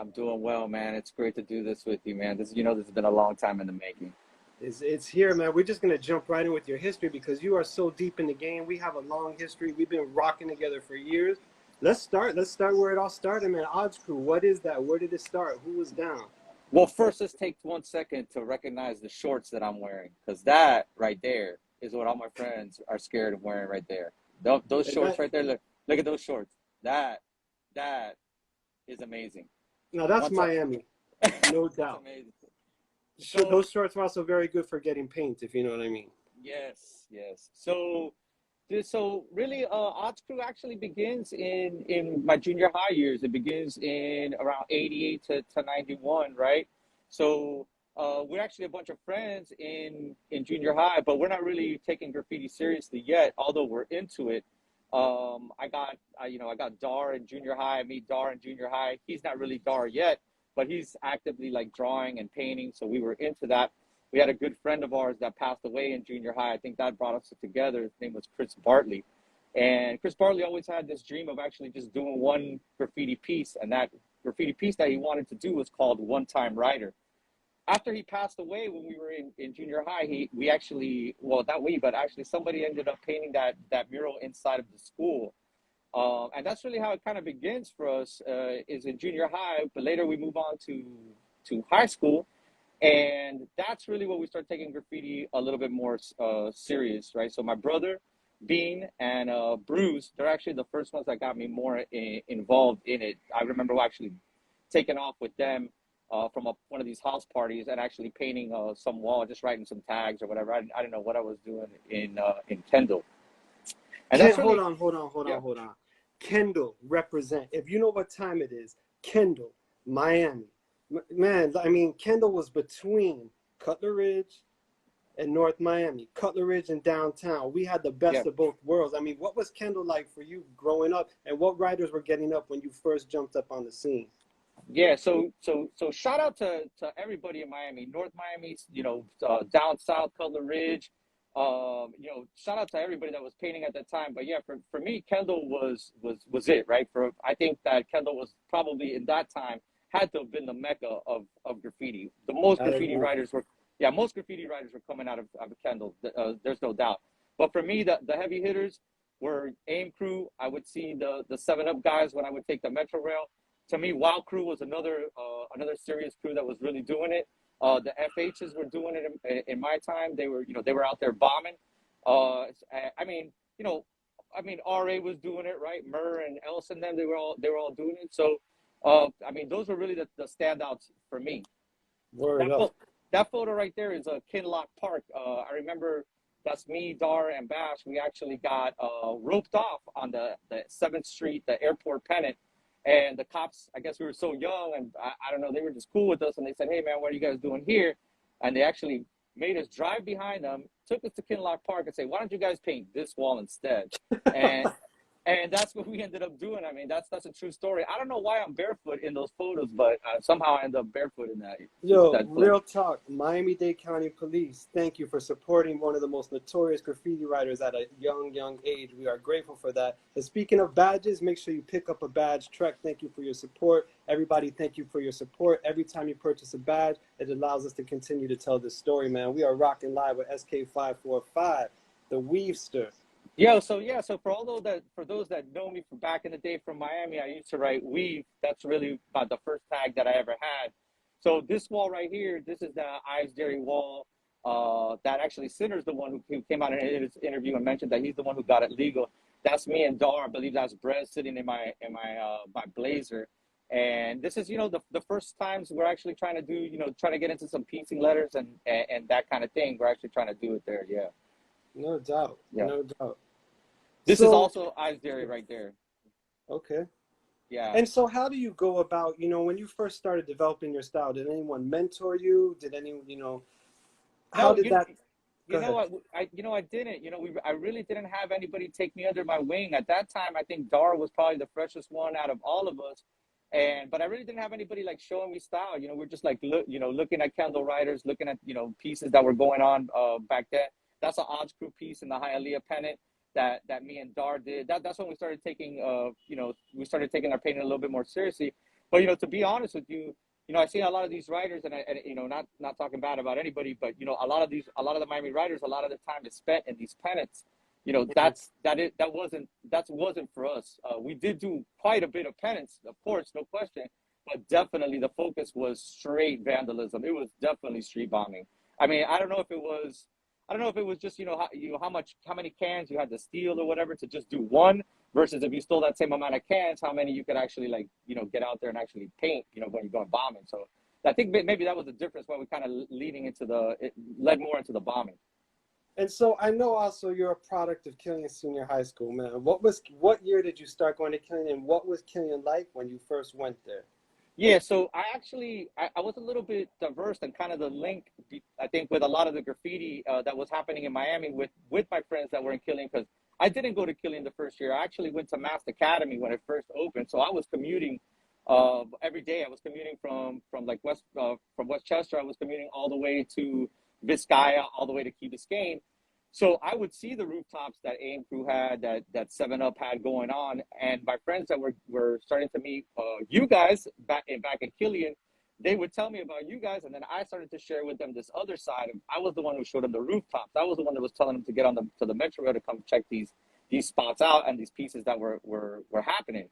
I'm doing well, man. It's great to do this with you, man. This has been a long time in the making. It's here, man. We're just gonna jump right in with your history because you are so deep in the game. We have a long history. We've been rocking together for years. Let's start. Let's start where it all started, man. Odds Crew. What is that? Where did it start? Who was down? Well, first, let's take 1 second to recognize the shorts that I'm wearing, because that right there is what all my friends are scared of wearing right there. Those And shorts that right there, look at those shorts. That is amazing. now that's Once I, Miami, no that's doubt. amazing. Sure, So those shorts are also very good for getting paint, if you know what I mean. yes, yes. So really, Odds Crew actually begins in my junior high years. It begins in around 88 to 91, right? So we're actually a bunch of friends in junior high, but we're not really taking graffiti seriously yet, although we're into it. I got Dar in junior high. I meet Dar in junior high. He's not really Dar yet, but he's actively like drawing and painting. So we were into that. We had a good friend of ours that passed away in junior high. I think that brought us together. His name was Chris Bartley. And Chris Bartley always had this dream of actually just doing one graffiti piece. And that graffiti piece that he wanted to do was called One Time Rider. After he passed away when we were in junior high, we actually, well, not we, but actually somebody ended up painting that mural inside of the school. And that's really how it kind of begins for us, is in junior high, but later we move on to high school. And that's really what we start taking graffiti a little bit more serious, right? So my brother, Bean, and Bruce, they're actually the first ones that got me more involved in it. I remember actually taking off with them from one of these house parties and actually painting some wall, just writing some tags or whatever. I didn't know what I was doing in Kendall. And Ken, that's hold really, on, hold on, hold yeah, on, hold on. Kendall represent. If you know what time it is, Kendall, Miami. Man, I mean, Kendall was between Cutler Ridge and North Miami, Cutler Ridge and downtown. We had the yeah. best of both worlds. I mean, what was Kendall like for you growing up, and what writers were getting up when you first jumped up on the scene? Yeah, so shout out to everybody in Miami, North Miami, down south, Cutler Ridge. Shout out to everybody that was painting at that time. But yeah, for me, Kendall was it, right? I think that Kendall was probably in that time had to have been the mecca of graffiti. I agree. Most graffiti writers were coming out of Kendall. There's no doubt. But for me, the heavy hitters were AIM Crew. I would see the 7 Up guys when I would take the Metro Rail. To me, Wild Crew was another serious crew that was really doing it. The FHs were doing it in my time. They were out there bombing. I mean, RA was doing it, right? Murr and Ellis and them, they were all doing it. So, those were really the standouts for me. Word That up. pho- that photo right there is a Kinlock Park. I remember that's me, Dar, and Bash. We actually got roped off on the 7th Street, the airport pennant. And the cops, I guess we were so young, and I don't know, they were just cool with us. And they said, "Hey, man, what are you guys doing here?" And they actually made us drive behind them, took us to Kinlock Park, and say, "Why don't you guys paint this wall instead?" And and that's what we ended up doing. I mean, that's a true story. I don't know why I'm barefoot in those photos, but somehow I end up barefoot in Yo, that photo. real talk. Miami-Dade County Police, thank you for supporting one of the most notorious graffiti writers at a young age. We are grateful for that. And speaking of badges, make sure you pick up a badge. Trek, thank you for your support. Everybody, thank you for your support. Every time you purchase a badge, it allows us to continue to tell this story, man. We are rocking live with SK545, the Weavester. So for those that know me from back in the day from Miami, I used to write weave. That's really about the first tag that I ever had. So this wall right here, this is the Ives Dairy wall. That actually Sinner's the one who came out in his interview and mentioned that he's the one who got it legal. That's me and Dar. I believe that's Brez sitting in my blazer. And this is the first times we're actually trying to do trying to get into some piecing letters and that kind of thing. We're actually trying to do it there. Yeah. No doubt, Yeah. no doubt. This is So, also Ives Dairy right there. okay. Yeah. And so how do you go about, when you first started developing your style, did anyone mentor you? Did how No, did that, go you know ahead. what I didn't. I really didn't have anybody take me under my wing at that time. I think Dar was probably the freshest one out of all of us, but I really didn't have anybody like showing me style. We're just like looking at Kendall writers, looking at pieces that were going on back then. That's an Odds Crew piece in the Hialeah pennant that me and Dar did. That's when we started taking we started taking our painting a little bit more seriously. But to be honest with you, I see a lot of these writers, and not talking bad about anybody, but a lot of the Miami writers, a lot of the time is spent in these pennants. That wasn't for us. We did do quite a bit of penance, of course, no question, but definitely the focus was straight vandalism. It was definitely street bombing. I mean, I don't know if it was just how many cans you had to steal or whatever to just do one, versus if you stole that same amount of cans, how many you could actually get out there and actually paint when you're going bombing. So I think maybe that was the difference why we kind of it led more into the bombing. And so I know also you're a product of Killian Senior High School, man. What year did you start going to Killian, and what was Killian like when you first went there? Yeah, so I was a little bit diverse and kind of the link, I think, with a lot of the graffiti that was happening in Miami with my friends that were in Killian, because I didn't go to Killian the first year. I actually went to Mass Academy when it first opened. So I was commuting every day. I was commuting from Westchester. I was commuting all the way to Vizcaya, all the way to Key Biscayne. So I would see the rooftops that AIM Crew had, that 7-Up had going on, and my friends that were starting to meet you guys back in Killian, they would tell me about you guys, and then I started to share with them this other side. I was the one who showed them the rooftops. I was the one that was telling them to get to the Metro Rail to come check these spots out and these pieces that were happening.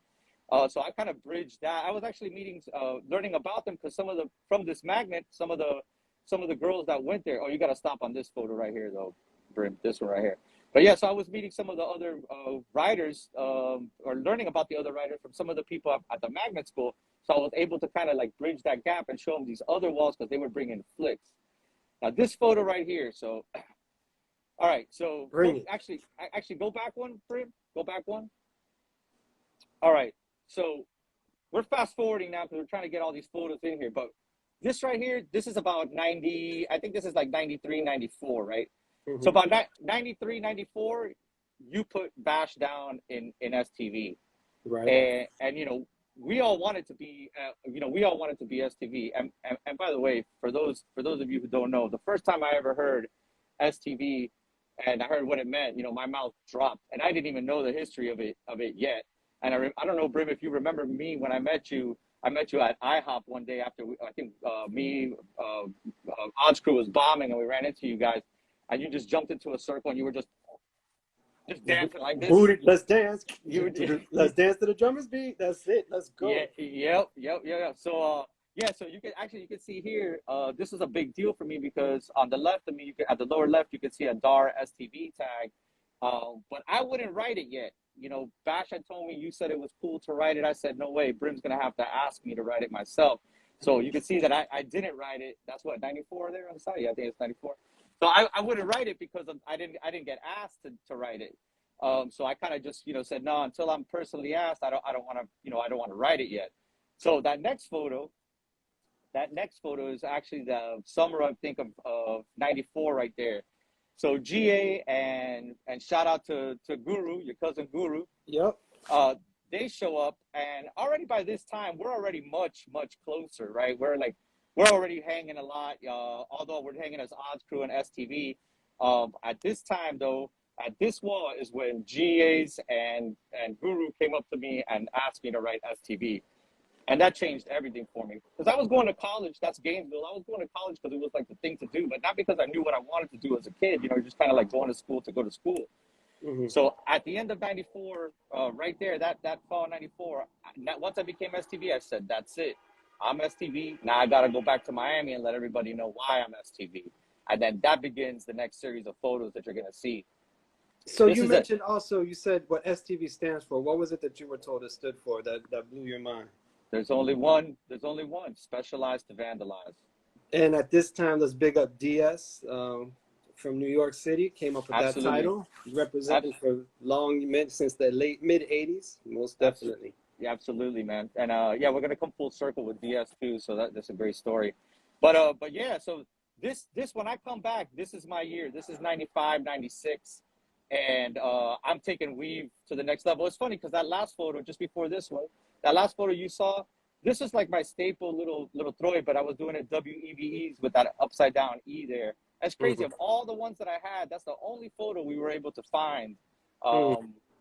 So I kind of bridged that. I was actually learning about them because from this magnet, some of the girls that went there. Oh, you got to stop on this photo right here, though. This one right here. But yeah, so I was meeting some of the other writers, or learning about the other writers from some of the people at the magnet school. So I was able to kind of bridge that gap and show them these other walls because they were bringing flicks. Now this photo right here. So, all right. So actually go back one, Brim. Go back one. All right. So we're fast forwarding now because we're trying to get all these photos in here. But this right here, this is about 90. I think this is like 93, 94, right? Mm-hmm. So about 93, 94, you put Bash down in STV, right? And we all wanted to be, STV. And by the way, for those of you who don't know, the first time I ever heard STV, and I heard what it meant, my mouth dropped, and I didn't even know the history of it yet. And I don't know, Brim, if you remember me when I met you. I met you at IHOP one day after Odds Crew was bombing, and we ran into you guys. And you just jumped into a circle and you were just dancing like this. Booty, let's dance. Let's dance to the drummer's beat. That's it. Let's go. Yeah, yep. So so you can see here. This is a big deal for me because on the left of me, at the lower left, you can see a DAR STV tag. But I wouldn't write it yet. Bash had told me, you said it was cool to write it. I said, no way. Brim's gonna have to ask me to write it myself. So you can see that I didn't write it. That's what, 94 there on the side. Yeah, I think it's 94. So I wouldn't write it because I didn't get asked to write it. So I kind of just said no, until I'm personally asked. I don't want to write it yet. So that next photo is actually the summer, I think, of 94 right there. So GA and shout out to Guru, your cousin Guru. Yep. They show up, and already by this time we're already much closer, right? We're already hanging a lot, although we're hanging as Odds Crew and STV. At this time, though, at this wall is when GAs and Guru came up to me and asked me to write STV. And that changed everything for me. Because I was going to college, that's Gainesville. I was going to college because it was the thing to do, but not because I knew what I wanted to do as a kid. Just kind of going to school to go to school. Mm-hmm. So at the end of 94, right there, that fall of 94, once I became STV, I said, that's it. I'm STV. Now I got to go back to Miami and let everybody know why I'm STV. And then that begins the next series of photos that you're going to see. So you mentioned also, you said what STV stands for. What was it that you were told it stood for that blew your mind? There's only one. Specialized to vandalize. And at this time, let's big up DS from New York City. Came up with that title. Representing for since the mid 80s, most definitely. Yeah, absolutely, man. And we're gonna come full circle with DS too. So that's a great story. But yeah, so this when I come back, this is my year. This is 95, 96. And I'm taking weave to the next level. It's funny because that last photo, just before this one, that last photo you saw, this is like my staple little Troy, but I was doing it WEVEs with that upside down E there. That's crazy. Mm-hmm. Of all the ones that I had, that's the only photo we were able to find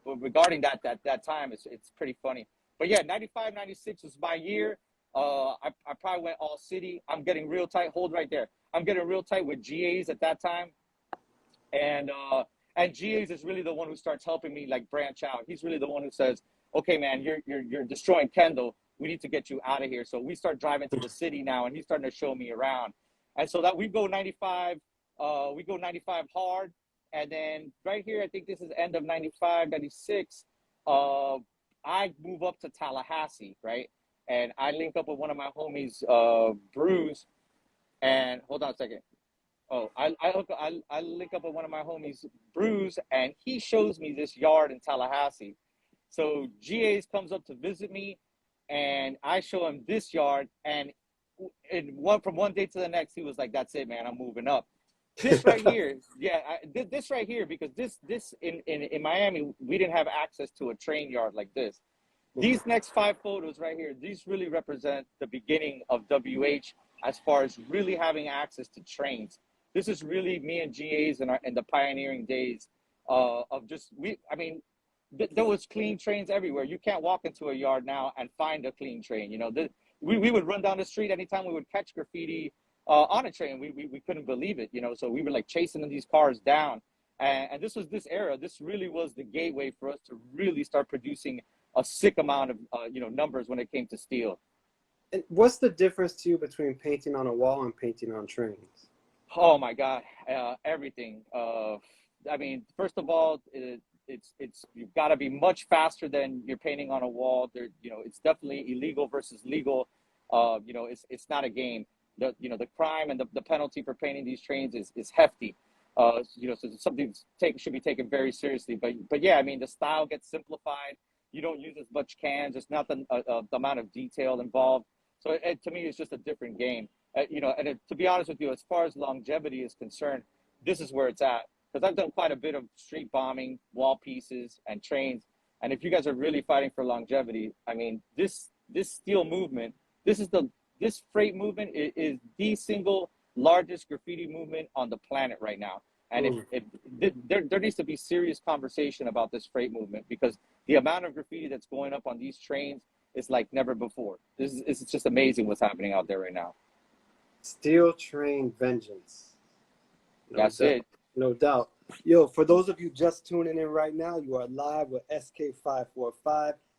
regarding that time. It's pretty funny. But yeah, 95, 96 was my year. I probably went all city. I'm getting real tight. Hold right there. I'm getting real tight with GAs at that time, and GAs is really the one who starts helping me like branch out. He's really the one who says, "Okay, man, you're destroying Kendall. We need to get you out of here." So we start driving to the city now, and he's starting to show me around. And so that we go 95, we go 95 hard, and then right here, I think this is end of 95, 96. I move up to Tallahassee, right? And I link up with one of my homies, Bruce. And hold on a second. Oh, I link up with one of my homies, Bruce, and he shows me this yard in Tallahassee. So GAs comes up to visit me, and I show him this yard, and from one day to the next, he was like, "That's it, man. I'm moving up." This right here, yeah, this right here, because this in Miami, we didn't have access to a train yard like this. These next 5 photos right here, these really represent the beginning of WH as far as really having access to trains. This is really me and GAs in the pioneering days of just, there was clean trains everywhere. You can't walk into a yard now and find a clean train. We would run down the street anytime we would catch graffiti on a train. We couldn't believe it, so we were like chasing these cars down. And this was this era. This really was the gateway for us to really start producing a sick amount of, numbers when it came to steel. And what's the difference to you between painting on a wall and painting on trains? Oh my God, everything. First of all, it's you've got to be much faster than you're painting on a wall. It's definitely illegal versus legal. It's not a game. The crime and the penalty for painting these trains is hefty. So something should be taken very seriously. But yeah, the style gets simplified. You don't use as much cans. There's not the amount of detail involved. So to me, it's just a different game. To be honest with you, as far as longevity is concerned, this is where it's at. Because I've done quite a bit of street bombing, wall pieces, and trains. And if you guys are really fighting for longevity, this steel movement, this freight movement is the single largest graffiti movement on the planet right now. And there needs to be serious conversation about this freight movement, because the amount of graffiti that's going up on these trains is like never before. It's just amazing what's happening out there right now. Steel train vengeance. That's it. No doubt. Yo, for those of you just tuning in right now, you are live with ESKAE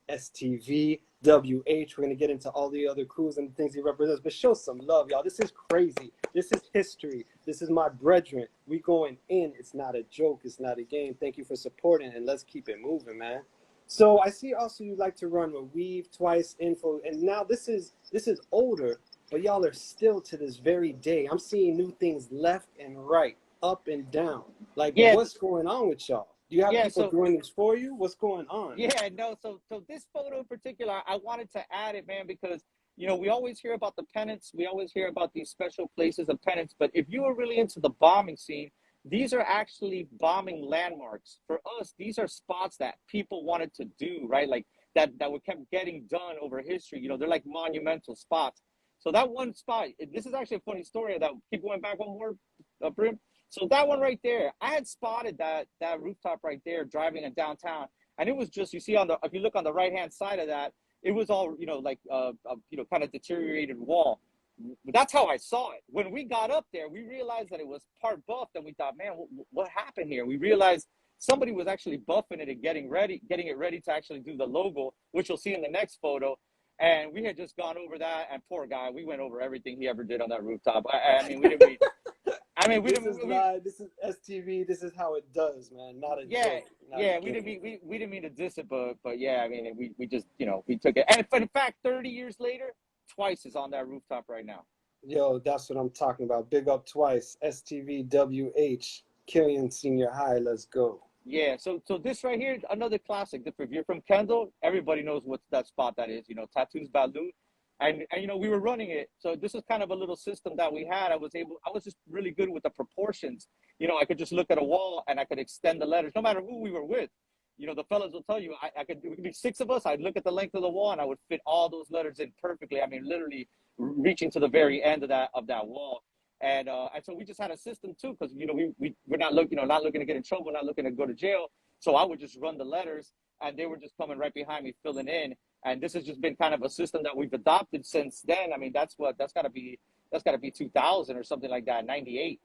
STV, WH. We're going to get into all the other crews and things he represents, but show some love, y'all. This is crazy. This is history. This is my brethren. We going in. It's not a joke. It's not a game. Thank you for supporting, and let's keep it moving, man. So I see also you like to run with Weave, Twice, Info, and now this is older, but y'all are still to this very day. I'm seeing new things left and right, up and down. Like, yeah. What's going on with y'all? Do you have people doing this for you? What's going on? Yeah, no. So this photo in particular, I wanted to add it, man, because we always hear about the pennants. We always hear about these special places of pennants. But if you are really into the bombing scene, these are actually bombing landmarks. For us, these are spots that people wanted to do, right? Like that were kept getting done over history. They're like monumental spots. So that one spot, this is actually a funny story that keep going back one more, Brim. So that one right there, I had spotted that rooftop right there driving in downtown. And it was just, you see if you look on the right-hand side of that, it was all, kind of deteriorated wall. That's how I saw it. When we got up there, we realized that it was part buffed, and we thought, man, what happened here? We realized somebody was actually buffing it and getting it ready to actually do the logo, which you'll see in the next photo. And we had just gone over that, and poor guy, we went over everything he ever did on that rooftop. This is STV. This is how it does, man. Not a joke. We didn't mean to diss it, but yeah, we just we took it. And in fact, 30 years later, Twice is on that rooftop right now. Yo, that's what I'm talking about. Big up Twice, STV, WH, Killian Senior High. Let's go. Yeah, so this right here, another classic. If you're from Kendall, everybody knows what that spot that is. Tattoos Baloo. And we were running it. So this is kind of a little system that we had. I was just really good with the proportions. I could just look at a wall and I could extend the letters, no matter who we were with. The fellas will tell you, it could be 6 of us. I'd look at the length of the wall and I would fit all those letters in perfectly. Literally reaching to the very end of that wall. And so we just had a system too, because we're not looking to get in trouble, not looking to go to jail. So I would just run the letters, and they were just coming right behind me, filling in. And this has just been kind of a system that we've adopted since then. I mean, that's got to be 2000 or something like that, 98,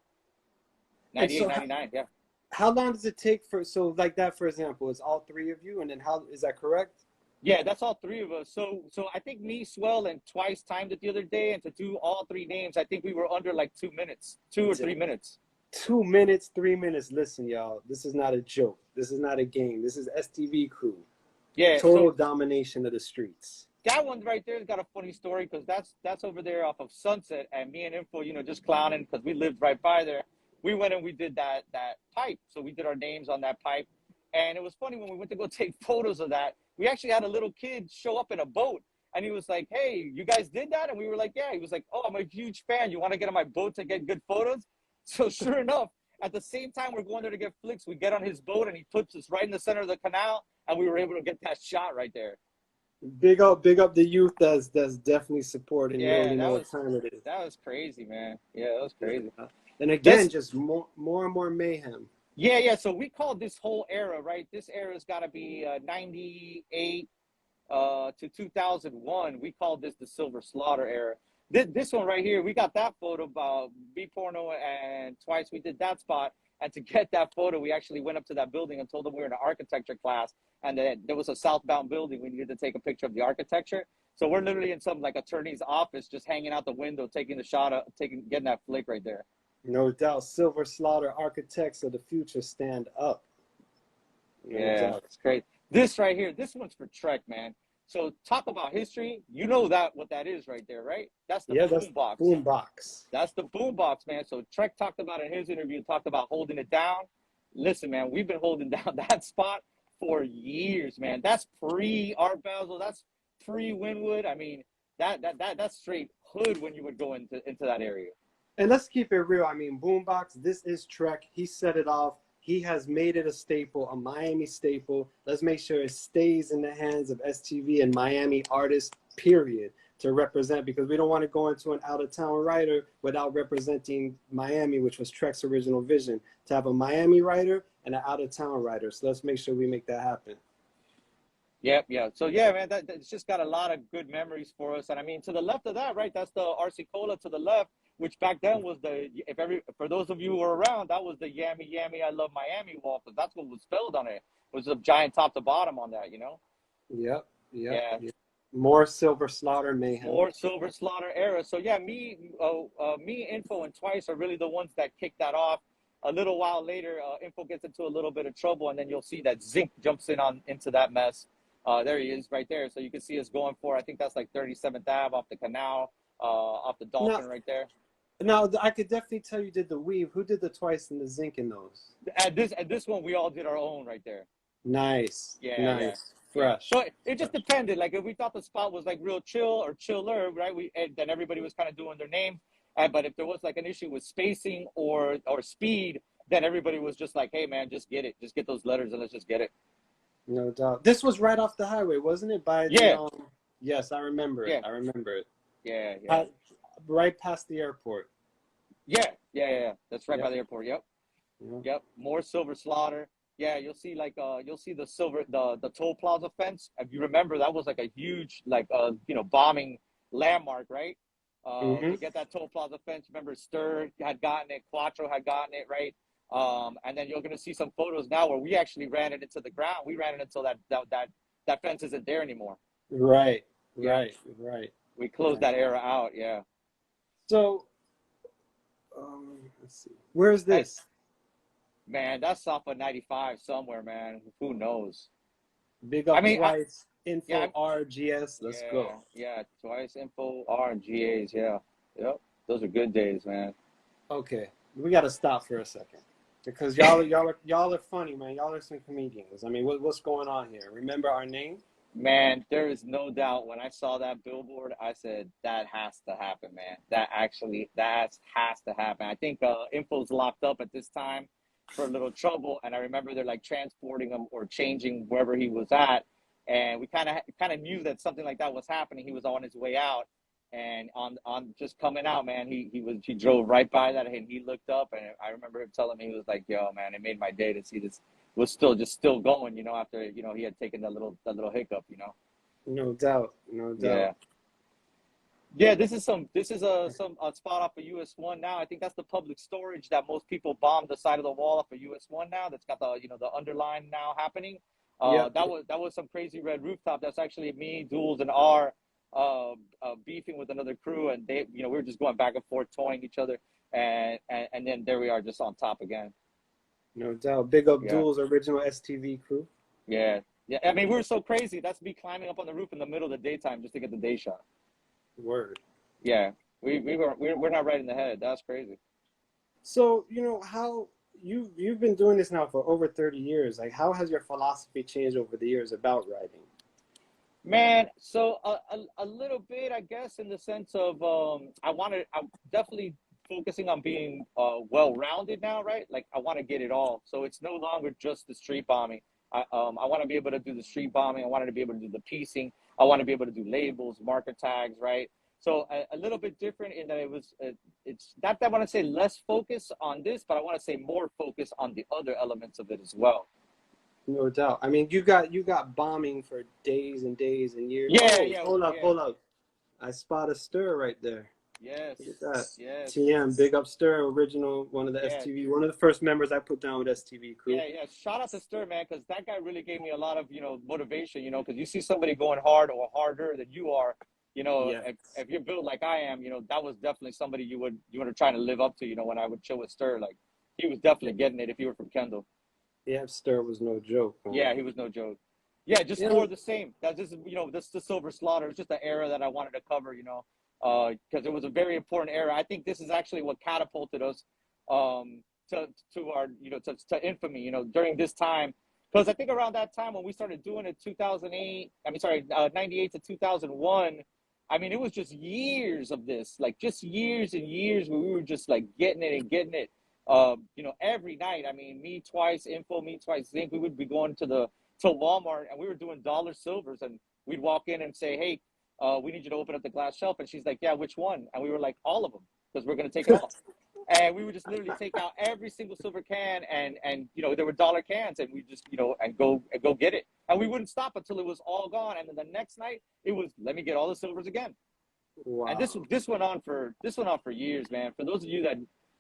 And 98, so 99. Yeah. how long does it take for, so like that, for example, it's all three of you, and then how, is that correct? Yeah, that's all three of us. So I think me, Swell, and Twice timed it the other day, and to do all three names, I think we were under like 2 minutes, 2 or 3 minutes. 2 minutes, 3 minutes. Listen, y'all, this is not a joke. This is not a game. This is STV crew. Yeah, Total so domination of the streets. that one right there's got a funny story because that's over there off of Sunset, and me and Info, just clowning because we lived right by there. We went and we did that pipe, so we did our names on that pipe, and it was funny when we went to go take photos of that. We actually had a little kid show up in a boat, and he was like, "Hey, you guys did that?" And we were like, "Yeah." He was like, "Oh, I'm a huge fan. You want to get on my boat to get good photos?" So sure enough, at the same time we're going there to get flicks, we get on his boat, and he puts us right in the center of the canal, and we were able to get that shot right there. Big up the youth that's definitely supporting. You Yeah, already know what time it is. that was crazy, man. Yeah, that was crazy. And again, This, just more and more mayhem. yeah. So we call this whole era, right? This era's got to be 98 to 2001. We call this the Silver Slaughter era. This one right here, we got that photo about B Porno and Twice. We did that spot. And to get that photo, we actually went up to that building and told them we were in an architecture class. And then there was a southbound building. We needed to take a picture of the architecture. So we're literally in some like attorney's office, just hanging out the window, taking the shot of getting that flick right there. No doubt. Silver Slaughter architects of the future stand up. No Yeah, doubt. it's great. This right here, this one's for Trek, man. So talk about history. You know what that is right there, right? That's the Yeah, that's boom box. boom box. That's the boom box, man. So Trek talked about in his interview, talked about holding it down. Listen, man, we've been holding down that spot for years, man. That's pre Art Basel. That's pre Winwood. I mean, that's straight hood when you would go into that area. And let's keep it real. I mean, Boombox, this is Trek. He set it off. He has made it a staple, a Miami staple. Let's make sure it stays in the hands of STV and Miami artists, period, to represent, because we don't want to go into an out-of-town writer without representing Miami, which was Trek's original vision, to have a Miami writer and an out-of-town writer. So let's make sure we make that happen. Yep, yeah. So yeah, man, that's just got a lot of good memories for us. And I mean, to the left of that, right, that's the RC Cola to the left, which back then was for those of you who were around, that was the Yammy Yammy I Love Miami wall, because that's what was spelled on it. It was a giant top to bottom on that, Yep. Yeah. More Silver Slaughter mayhem. More Silver Slaughter era. So yeah, me, Info, and Twice are really the ones that kicked that off. A little while later, Info gets into a little bit of trouble, and then you'll see that Zinc jumps into that mess. There he is right there. So you can see us going for, I think that's like 37th Ave off the Canal, off the Dolphin right there. Now, I could definitely tell you did the weave. Who did the Twice and the Zinc in those? At this one, we all did our own right there. Nice. Yeah. Nice. Yeah. Fresh. So it just depended. Like if we thought the spot was like real chill or chiller, right? Then everybody was kind of doing their name. But if there was like an issue with spacing or speed, then everybody was just like, hey man, just get it. Just get those letters and let's just get it. No doubt. This was right off the highway, wasn't it? Yes, I remember it. Yeah. I remember it. Yeah. Right past the airport. Yeah. That's right by the airport. Yep. More Silver Slaughter. Yeah, you'll see the toll plaza fence. If you remember, that was like a huge bombing landmark, right? To get that toll plaza fence. Remember, Stir had gotten it, Quattro had gotten it, right? And then you're gonna see some photos now where we actually ran it into the ground. We ran it until that fence isn't there anymore. Right. We closed that era out. Yeah. So, let's see. Where's this? Man, that's off of 95 somewhere, man. Who knows? Big up Twice, Info, RGS. Let's go. Yeah, Twice, Info, RGAs. Yeah. Yep. Those are good days, man. Okay, we got to stop for a second because y'all are funny, man. Y'all are some comedians. I mean, what's going on here? Remember our name? Man, there is no doubt. When I saw that billboard, I said that has to happen, man. That has to happen. I think Info's locked up at this time for a little trouble, and I remember they're like transporting him or changing wherever he was at, and we kind of knew that something like that was happening. He was on his way out, and on just coming out, man, he drove right by that, and he looked up, and I remember him telling me, he was like, "Yo, man, it made my day to see this was still going," after he had taken that little hiccup. No doubt, no Yeah. doubt. Yeah, this is a spot off of US 1 now. I think that's the public storage that most people bombed the side of the wall off of US 1 now. That's got the the underline now happening. Yep. That was some crazy red rooftop. That's actually me, Duels, and R beefing with another crew, and they we were just going back and forth, towing each other, and then there we are just on top again. No doubt. Big up Yeah, Duel's original STV crew. yeah, yeah. I mean, we were so crazy. That's me climbing up on the roof in the middle of the daytime just to get the day shot. Word. Yeah, we're not right in the head. That's crazy. So, how you've been doing this now for over 30 years. Like, how has your philosophy changed over the years about writing? Man, so a little bit, I guess, in the sense of I'm definitely focusing on being well-rounded now, right? Like I want to get it all. So it's no longer just the street bombing. I want to be able to do the street bombing. I wanted to be able to do the piecing. I want to be able to do labels, marker tags, right? So a little bit different in that it's not that I want to say less focus on this, but I want to say more focus on the other elements of it as well. No doubt. I mean, you got bombing for days and days and years. Yeah, Oh, yeah, hold up, yeah. hold up. I spot a stir right there. Yes, Look at that. yes. TM, big up Stir, original, one of the Yeah, STV, one of the first members I put down with STV crew. yeah. Shout out to Stir, man, because that guy really gave me a lot of, motivation, because you see somebody going hard or harder than you are, Yeah. if you're built like I am, that was definitely somebody you would have tried to live up to, when I would chill with Stir. Like, he was definitely getting it if you were from Kendall. Yeah, Stir was no joke, man. Yeah, he was no joke. Yeah, just Yeah, more of the same. That's just, this the Silver Slaughter. It's just the era that I wanted to cover, because it was a very important era. I think this is actually what catapulted us to our, to infamy, during this time. Because I think around that time when we started doing it, 2008, 98 to 2001, I mean, it was just years of this, like just years and years where we were just like getting it and getting it. Every night. I mean, me twice, Info, me twice, Zinc. We would be going to Walmart, and we were doing dollar silvers, and we'd walk in and say, "Hey, we need you to open up the glass shelf." And she's like, "Yeah, which one?" And we were like, "All of them," because we're gonna take it all. And we would just literally take out every single silver can, and there were dollar cans, and we just and go get it, and we wouldn't stop until it was all gone. And then the next night, it was let me get all the silvers again. And wow. this went on for years, man. For those of you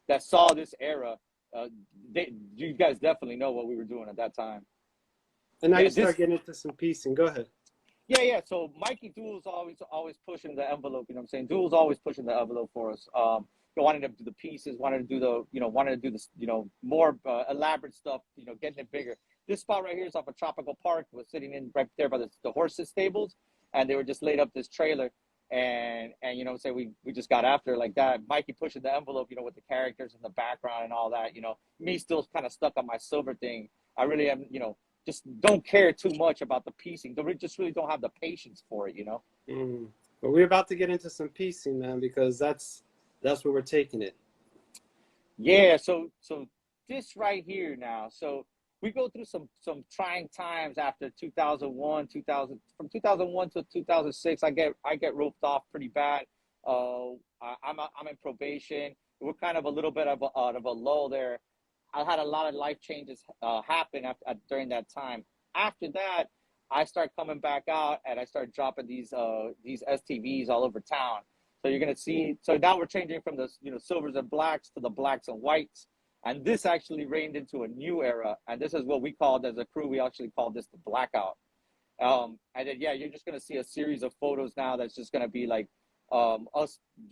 that saw this era, uh, you guys definitely know what we were doing at that time. And now Yeah, you start getting into some piecing. Go ahead. yeah. So Mikey Duel's always pushing the envelope. You know what I'm saying? Duel's always pushing the envelope for us. Wanted to do the pieces, wanted to do this, more elaborate stuff. Getting it bigger. This spot right here is off of Tropical Park. Was sitting in right there by the horses stables, and they were just laid up this trailer. And say we just got after it like that. Mikey pushing the envelope, with the characters in the background and all that. Me still kind of stuck on my silver thing. I really am, just don't care too much about the piecing. Just really don't have the patience for it. But we're about to get into some piecing, man, because that's where we're taking it. Yeah. So this right here now. So we go through some trying times after 2001, 2000 from 2001 to 2006. I get roped off pretty bad. I'm in probation. We're kind of a little bit out of a lull there. I had a lot of life changes happen during that time. After that, I start coming back out and I start dropping these STVs all over town. So you're gonna see. So now we're changing from the silvers and blacks to the blacks and whites, and this actually reigned into a new era. And this is what we called as a crew. We actually called this the blackout. And then you're just gonna see a series of photos now. That's just gonna be like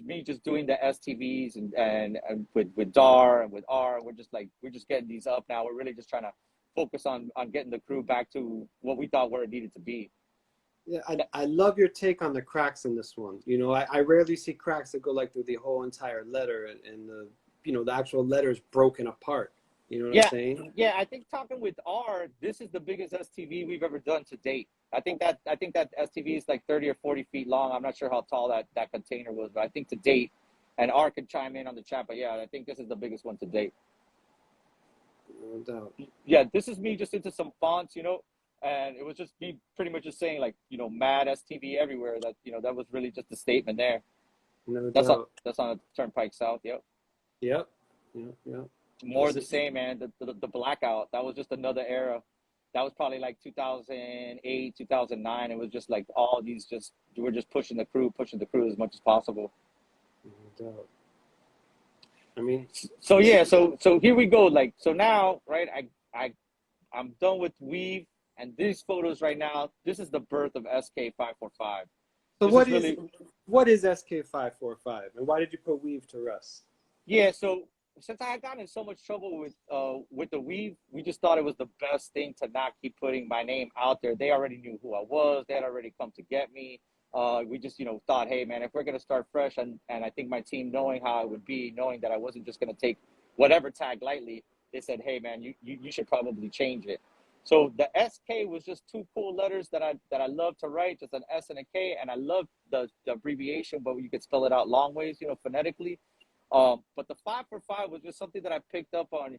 me just doing the STVs and with Dar and with R. We're just getting these up now. We're really just trying to focus on getting the crew back to what we thought where it needed to be. Yeah, I love your take on the cracks in this one. I rarely see cracks that go like through the whole entire letter and the actual letters broken apart. You know what I'm saying? Yeah, I think talking with R, this is the biggest STV we've ever done to date. I think that STV is like 30 or 40 feet long. I'm not sure how tall that container was, but I think to date, and R can chime in on the chat, but yeah, I think this is the biggest one to date. No doubt. Yeah, this is me just into some fonts, and it was just me pretty much just saying like, mad STV everywhere. That, that was really just a statement there. No doubt. That's That's on the Turnpike South. Yep. Yep. Yep. More of the same, man. The blackout. That was just another era. That was probably like 2008, 2009. It was just like all these we're just pushing the crew as much as possible. No doubt. I mean, So yeah, so here we go. Like, so now, right, I'm done with weave, and these photos right now, this is the birth of ESKAE 545. so This is really, what is ESKAE 545, and why did you put weave to rest? yeah, so since I had gotten in so much trouble with the weave, we just thought it was the best thing to not keep putting my name out there. They already knew who I was. They had already come to get me. We just, thought, hey, man, if we're going to start fresh, and I think my team, knowing how it would be, knowing that I wasn't just going to take whatever tag lightly, they said, hey, man, you should probably change it. So the SK was just two cool letters that I love to write, just an S and a K, and I love the abbreviation, but you could spell it out long ways, phonetically. But the 545 was just something that I picked up on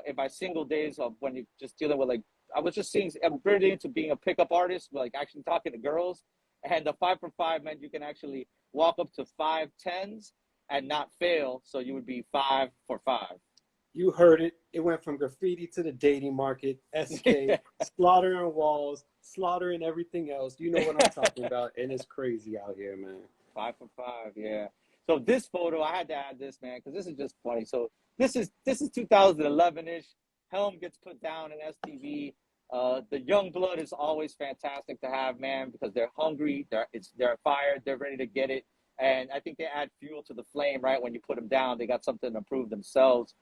in my single days of when you're just dealing with, like, I was just seeing, I'm really into being a pickup artist, like actually talking to girls. And the 545 meant you can actually walk up to 5 10s and not fail. So you would be 5 for 5. You heard it. It went from graffiti to the dating market, SK, slaughtering walls, slaughtering everything else. You know what I'm talking about. And it's crazy out here, man. 5 for 5, yeah. So this photo, I had to add this, man, because this is just funny. So this is 2011-ish. Helm gets put down in STV. The young blood is always fantastic to have, man, because they're hungry, they're fired, they're ready to get it. And I think they add fuel to the flame, right? When you put them down, they got something to prove themselves.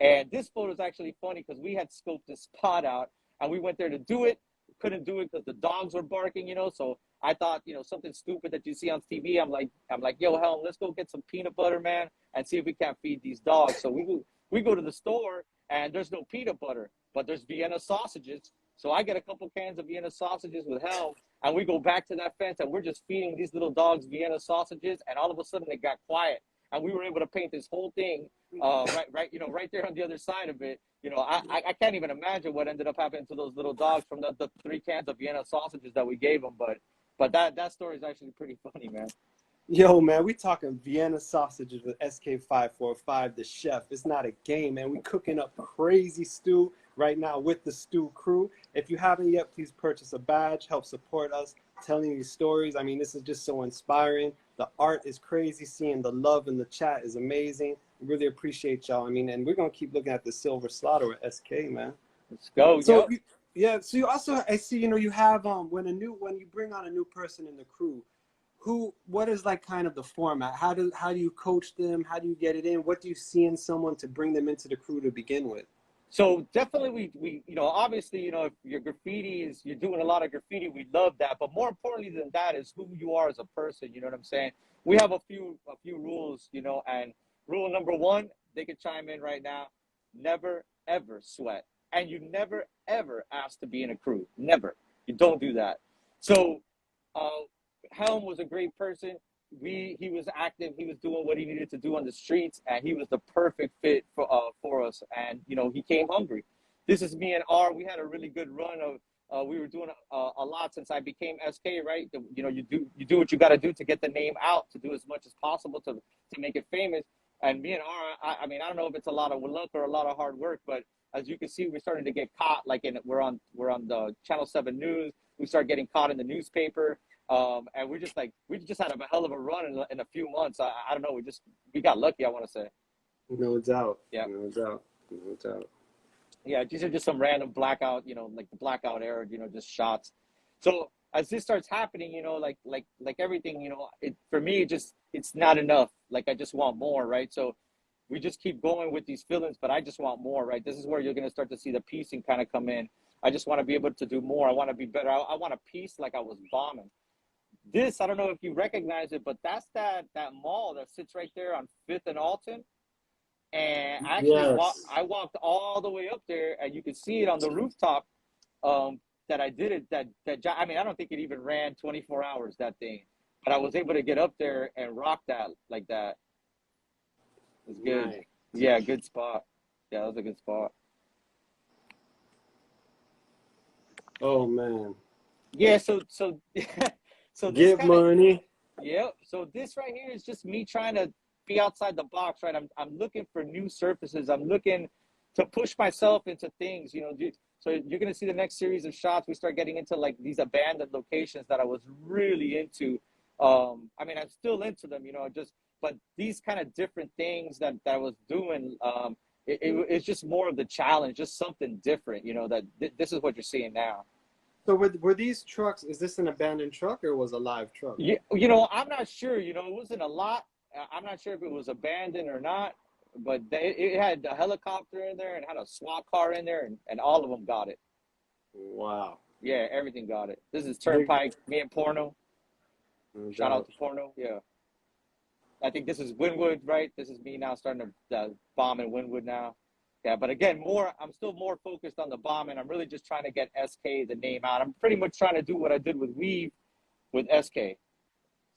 And this photo is actually funny because we had scoped this spot out and we went there to do it. Couldn't do it because the dogs were barking, So I thought, something stupid that you see on TV. I'm like, yo, Helm, let's go get some peanut butter, man, and see if we can't feed these dogs. So we go to the store and there's no peanut butter, but there's Vienna sausages. So I get a couple cans of Vienna sausages with Helm, and we go back to that fence, and we're just feeding these little dogs Vienna sausages, and all of a sudden they got quiet, and we were able to paint this whole thing, right there on the other side of it. I can't even imagine what ended up happening to those little dogs from the 3 cans of Vienna sausages that we gave them, but that story is actually pretty funny, man. Yo, man, we talking Vienna sausages with SK 545, the chef. It's not a game, man. We cooking up crazy stew right now with the stew crew. If you haven't yet, please purchase a badge. Help support us telling these stories. I mean, this is just so inspiring. The art is crazy. Seeing the love in the chat is amazing. We really appreciate y'all. I mean, and we're going to keep looking at the silver slaughter with SK, man. Let's go. So, yeah, so you also, I see, you have, when you bring on a new person in the crew, what is like kind of the format? How do you coach them? How do you get it in? What do you see in someone to bring them into the crew to begin with? So definitely we obviously, if your you're doing a lot of graffiti, we love that. But more importantly than that is who you are as a person. You know what I'm saying? We have a few rules, and rule number 1, they could chime in right now. Never, ever sweat. And you never, ever ask to be in a crew. Never. You don't do that. So, Helm was a great person. He was active. He was doing what he needed to do on the streets, and he was the perfect fit for us. And he came hungry. This is me and R. We had a really good run of. We were doing a lot since I became SK, right? You do what you got to do to get the name out, to do as much as possible to make it famous. And me and R, I mean, I don't know if it's a lot of luck or a lot of hard work, but as you can see, we're starting to get caught. Like we're on the Channel 7 News. We start getting caught in the newspaper. And we just had a hell of a run in a few months. I don't know. We got lucky, I want to say. No doubt. Yeah. No doubt. Yeah. These are just some random blackout, like the blackout era, just shots. So as this starts happening, like everything, for me, it's not enough. Like, I just want more. Right. So we just keep going with these feelings, but I just want more. Right. This is where you're going to start to see the piecing kind of come in. I just want to be able to do more. I want to be better. I want a piece like I was bombing. This, I don't know if you recognize it, but that's that mall that sits right there on 5th and Alton. And I actually walked all the way up there, and you could see it on the rooftop that I did it. I mean, I don't think it even ran 24 hours, that thing. But I was able to get up there and rock that like that. It was good. Nice. Yeah, good spot. Yeah, that was a good spot. Oh, man. Yeah, so So get money. Yeah. So this right here is just me trying to be outside the box, right? I'm looking for new surfaces. I'm looking to push myself into things, So you're going to see the next series of shots. We start getting into like these abandoned locations that I was really into. I mean, I'm still into them, you know, but these kind of different things that I was doing, it's just more of the challenge, just something different, you know, that this is what you're seeing now. So were these trucks, is this an abandoned truck or was a live truck? Yeah, you know, I'm not sure, you know, it wasn't a lot. I'm not sure if it was abandoned or not, but it had a helicopter in there and had a SWAT car in there, and all of them got it. Wow. Yeah, everything got it. This is Big, Turnpike, me and Porno. no Shout out doubt. to Porno. Yeah. I think this is Wynwood, right? This is me now starting to bomb in Wynwood now. Yeah, but again, I'm still more focused on the bombing. I'm really just trying to get ESKAE, the name out. I'm pretty much trying to do what I did with Weave with ESKAE.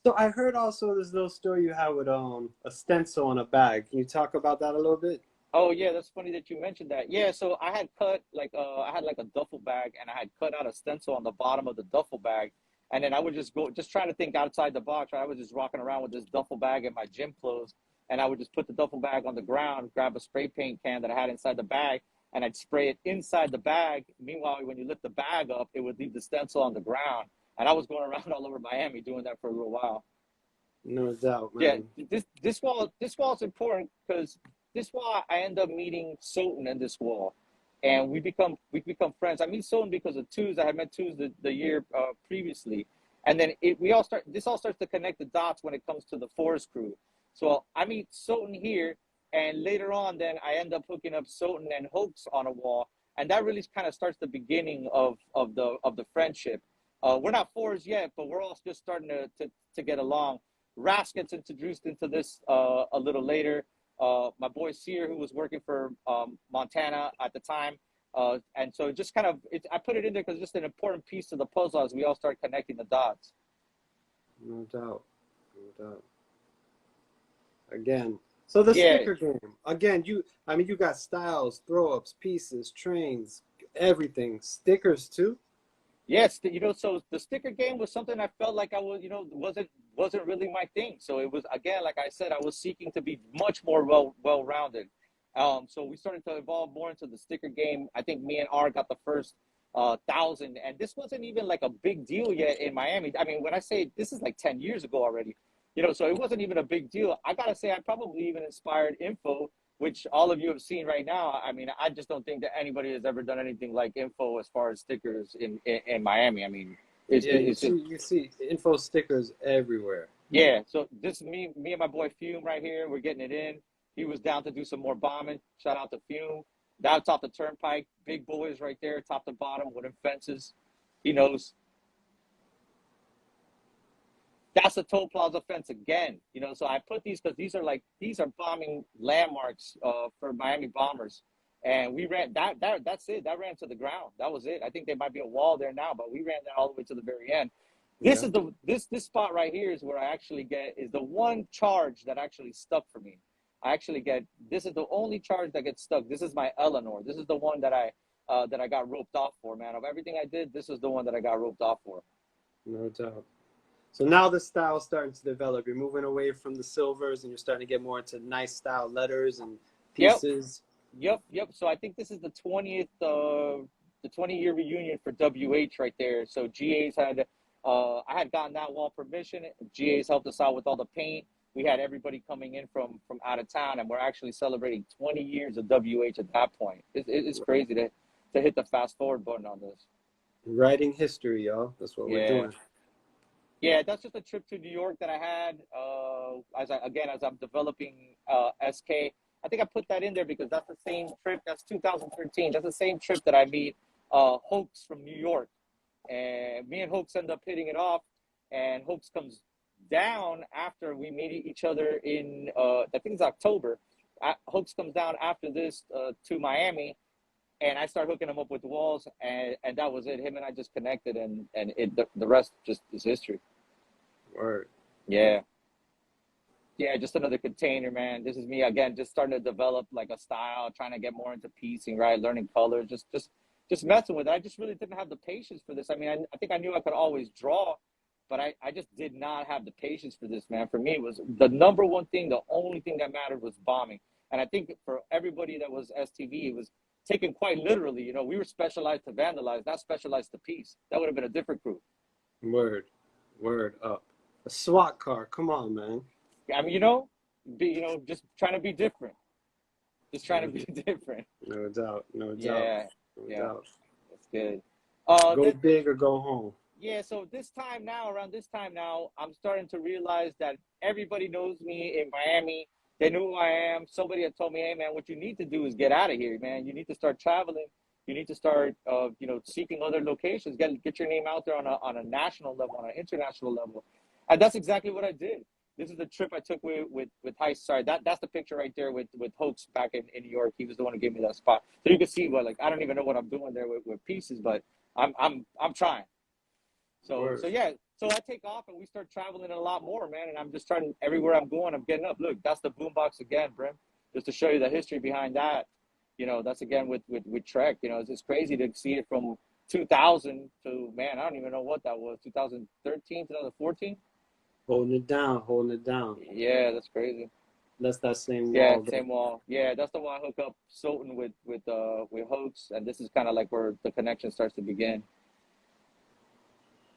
So I heard also this little story you have with a stencil on a bag. Can you talk about that a little bit? Oh yeah, that's funny that you mentioned that. Yeah, so I had cut like I had like a duffel bag, and I had cut out a stencil on the bottom of the duffel bag, and then I would just trying to think outside the box. Right? I was just walking around with this duffel bag in my gym clothes, and I would just put the duffel bag on the ground, grab a spray paint can that I had inside the bag, and I'd spray it inside the bag. Meanwhile, when you lift the bag up, it would leave the stencil on the ground, and I was going around all over Miami doing that for a little while. No doubt, Yeah, man. this wall is important because this wall I end up meeting Sultan in this wall, and we become friends. I meet Sultan because of Twos. I had met Twos the year previously, and then this all starts to connect the dots when it comes to the Forest crew. So I meet Sultan here, and later on, then I end up hooking up Sultan and Hoax on a wall, and that really kind of starts the beginning of the friendship. We're not fours yet, but we're all just starting to get along. Ras gets introduced into this a little later. My boy Sear, who was working for Montana at the time. And so just kind of, I put it in there because it's just an important piece of the puzzle as we all start connecting the dots. No doubt. No doubt. Again. So the Yeah, sticker game. Again, you got styles, throw-ups, pieces, trains, everything. Stickers too? yes, you know, so the sticker game was something I felt like I was, you know, wasn't really my thing. So it was, again, like I said, I was seeking to be much more well-rounded. So we started to evolve more into the sticker game. I think me and R got the first 1,000, and this wasn't even like a big deal yet in Miami. I mean, when I say this is like 10 years ago already, you know, so it wasn't even a big deal. I gotta say, I probably even inspired Info, which all of you have seen right now. I mean, I just don't think that anybody has ever done anything like Info as far as stickers in Miami. I mean, Yeah, you see info stickers everywhere. yeah. So this is me and my boy Fume right here. We're getting it in. He was down to do some more bombing. Shout out to Fume. That's off the turnpike. Big boys right there, top to bottom, wooden fences. He knows. That's a toll plaza fence again. You know, so I put these because these are bombing landmarks for Miami Bombers. And we ran that's it. That ran to the ground. That was it. I think there might be a wall there now, but we ran that all the way to the very end. This Yeah. is this spot right here is where I actually is the one charge that actually stuck for me. I actually get this is the only charge that gets stuck. This is my Eleanor. This is the one that I got roped off for, man. Of everything I did, this is the one that I got roped off for. No doubt. So now the style's starting to develop. You're moving away from the silvers and you're starting to get more into nice style letters and Yep. pieces. Yep. So I think this is the 20-year reunion for WH right there. So GA's had, I had gotten that wall permission. GA's helped us out with all the paint. We had everybody coming in from out of town, and we're actually celebrating 20 years of WH at that point. It's crazy to hit the fast forward button on this. Writing history, y'all. That's what we're doing. Yeah, that's just a trip to New York that I had. As I'm developing ESKAE. I think I put that in there because that's the same trip. That's 2013. That's the same trip that I meet Hoax from New York, and me and Hoax end up hitting it off. And Hoax comes down after we meet each other in I think it's October. Hoax comes down after this to Miami, and I start hooking him up with the walls, and that was it. Him and I just connected, and the rest just is history. Word. Yeah. Yeah, just another container, man. This is me again, just starting to develop like a style, trying to get more into piecing, right? Learning colors, just messing with it. I just really didn't have the patience for this. I mean, I think I knew I could always draw, but I just did not have the patience for this, man. For me, it was the number one thing, the only thing that mattered was bombing. And I think for everybody that was STV, it was taken quite literally. You know, we were specialized to vandalize, not specialized to peace. That would have been a different crew. Word up. A SWAT car. Come on, man. I mean, just trying to be different. Just trying to be different. No doubt. No doubt. Yeah, No yeah, doubt. that's good. Go big or go home. Yeah, so around this time now, I'm starting to realize that everybody knows me in Miami. They know who I am. Somebody had told me, hey, man, what you need to do is get out of here, man. You need to start traveling. You need to start, seeking other locations. Get your name out there on a national level, on an international level. And that's exactly what I did. This is the trip I took with Heist. Sorry, that's the picture right there with Hoax back in New York. He was the one who gave me that spot. So you can see, I don't even know what I'm doing there with pieces, but I'm trying. So yeah, so I take off and we start traveling a lot more, man. And I'm just trying, everywhere I'm going, I'm getting up. Look, that's the boombox again, Brim. Just to show you the history behind that. That's again with Trek. It's just crazy to see it from 2000 to, man, I don't even know what that was, 2013, 2014. Holding it down. Yeah, that's crazy. That's that same wall. Yeah, same wall. Yeah, that's the one I hook up Sultan with Hoax, and this is kind of like where the connection starts to begin.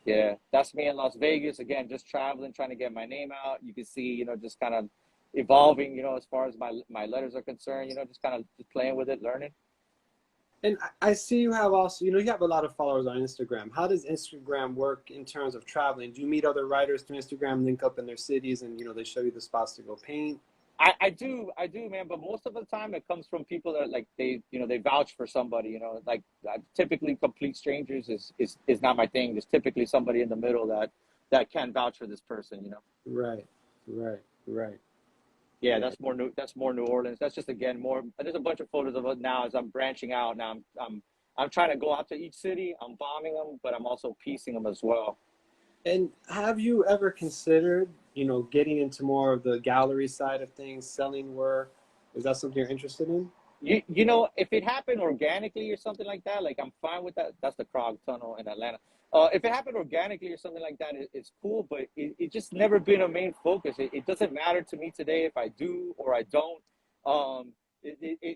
Yeah, that's me in Las Vegas. Again, just traveling, trying to get my name out. You can see, just kind of evolving, as far as my letters are concerned, just kind of just playing with it, learning. And I see you have also, you have a lot of followers on Instagram. How does Instagram work in terms of traveling? Do you meet other writers through Instagram, link up in their cities, and, they show you the spots to go paint? I do, man. But most of the time it comes from people that they vouch for somebody, typically complete strangers is not my thing. There's typically somebody in the middle that can vouch for this person, Right. Yeah, that's more New Orleans. That's just, again, more, there's a bunch of photos of it now as I'm branching out. Now I'm trying to go out to each city. I'm bombing them, but I'm also piecing them as well. And have you ever considered, getting into more of the gallery side of things, selling work? Is that something you're interested in? If it happened organically or something like that, I'm fine with that. That's the Krog Tunnel in Atlanta. If it happened organically or something like that, it's cool, but it just never been a main focus. It doesn't matter to me today if I do or I don't.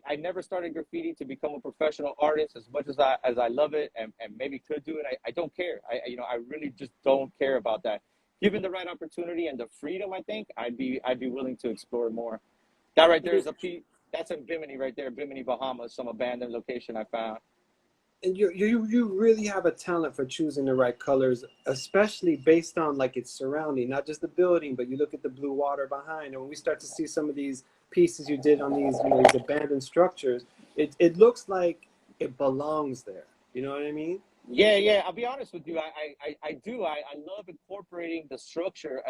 I never started graffiti to become a professional artist. As much as I love it and maybe could do it, I don't care. I really just don't care about that. Given the right opportunity and the freedom, I think I'd be willing to explore more. That right there is that's in Bimini right there, Bimini, Bahamas, some abandoned location I found. And you really have a talent for choosing the right colors, especially based on its surrounding, not just the building, but you look at the blue water behind. And when we start to see some of these pieces you did on these, these abandoned structures, it looks like it belongs there. You know what I mean? Yeah. I'll be honest with you. I do. I love incorporating the structure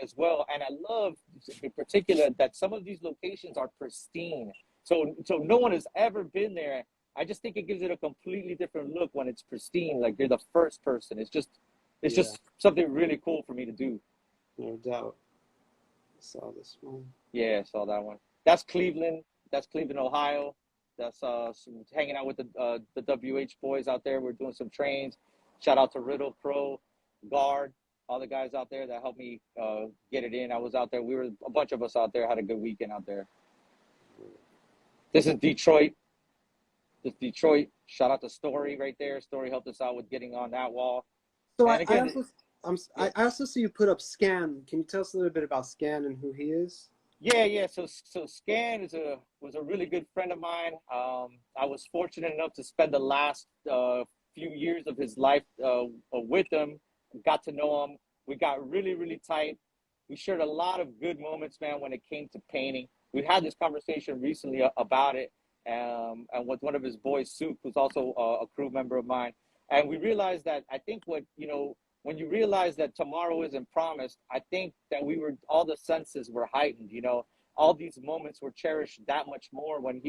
as well, and I love in particular that some of these locations are pristine. So no one has ever been there. I just think it gives it a completely different look when it's pristine. Like you're the first person. It's just something really cool for me to do. No doubt. I saw this one. Yeah, I saw that one. That's Cleveland. That's Cleveland, Ohio. That's hanging out with the WH boys out there. We're doing some trains. Shout out to Riddle, Pro, Guard, all the guys out there that helped me get it in. I was out there. We were a bunch of us out there. Had a good weekend out there. This is Detroit. Shout out to Story right there. Story helped us out with getting on that wall. So I also see you put up Scan. Can you tell us a little bit about Scan and who he is? Yeah. So Scan was a really good friend of mine. I was fortunate enough to spend the last few years of his life with him. Got to know him. We got really, really tight. We shared a lot of good moments, man, when it came to painting. We had this conversation recently about it, and with one of his boys, Souk, who's also a crew member of mine. And we realized that I think when you realize that tomorrow isn't promised, I think that all the senses were heightened, all these moments were cherished that much more when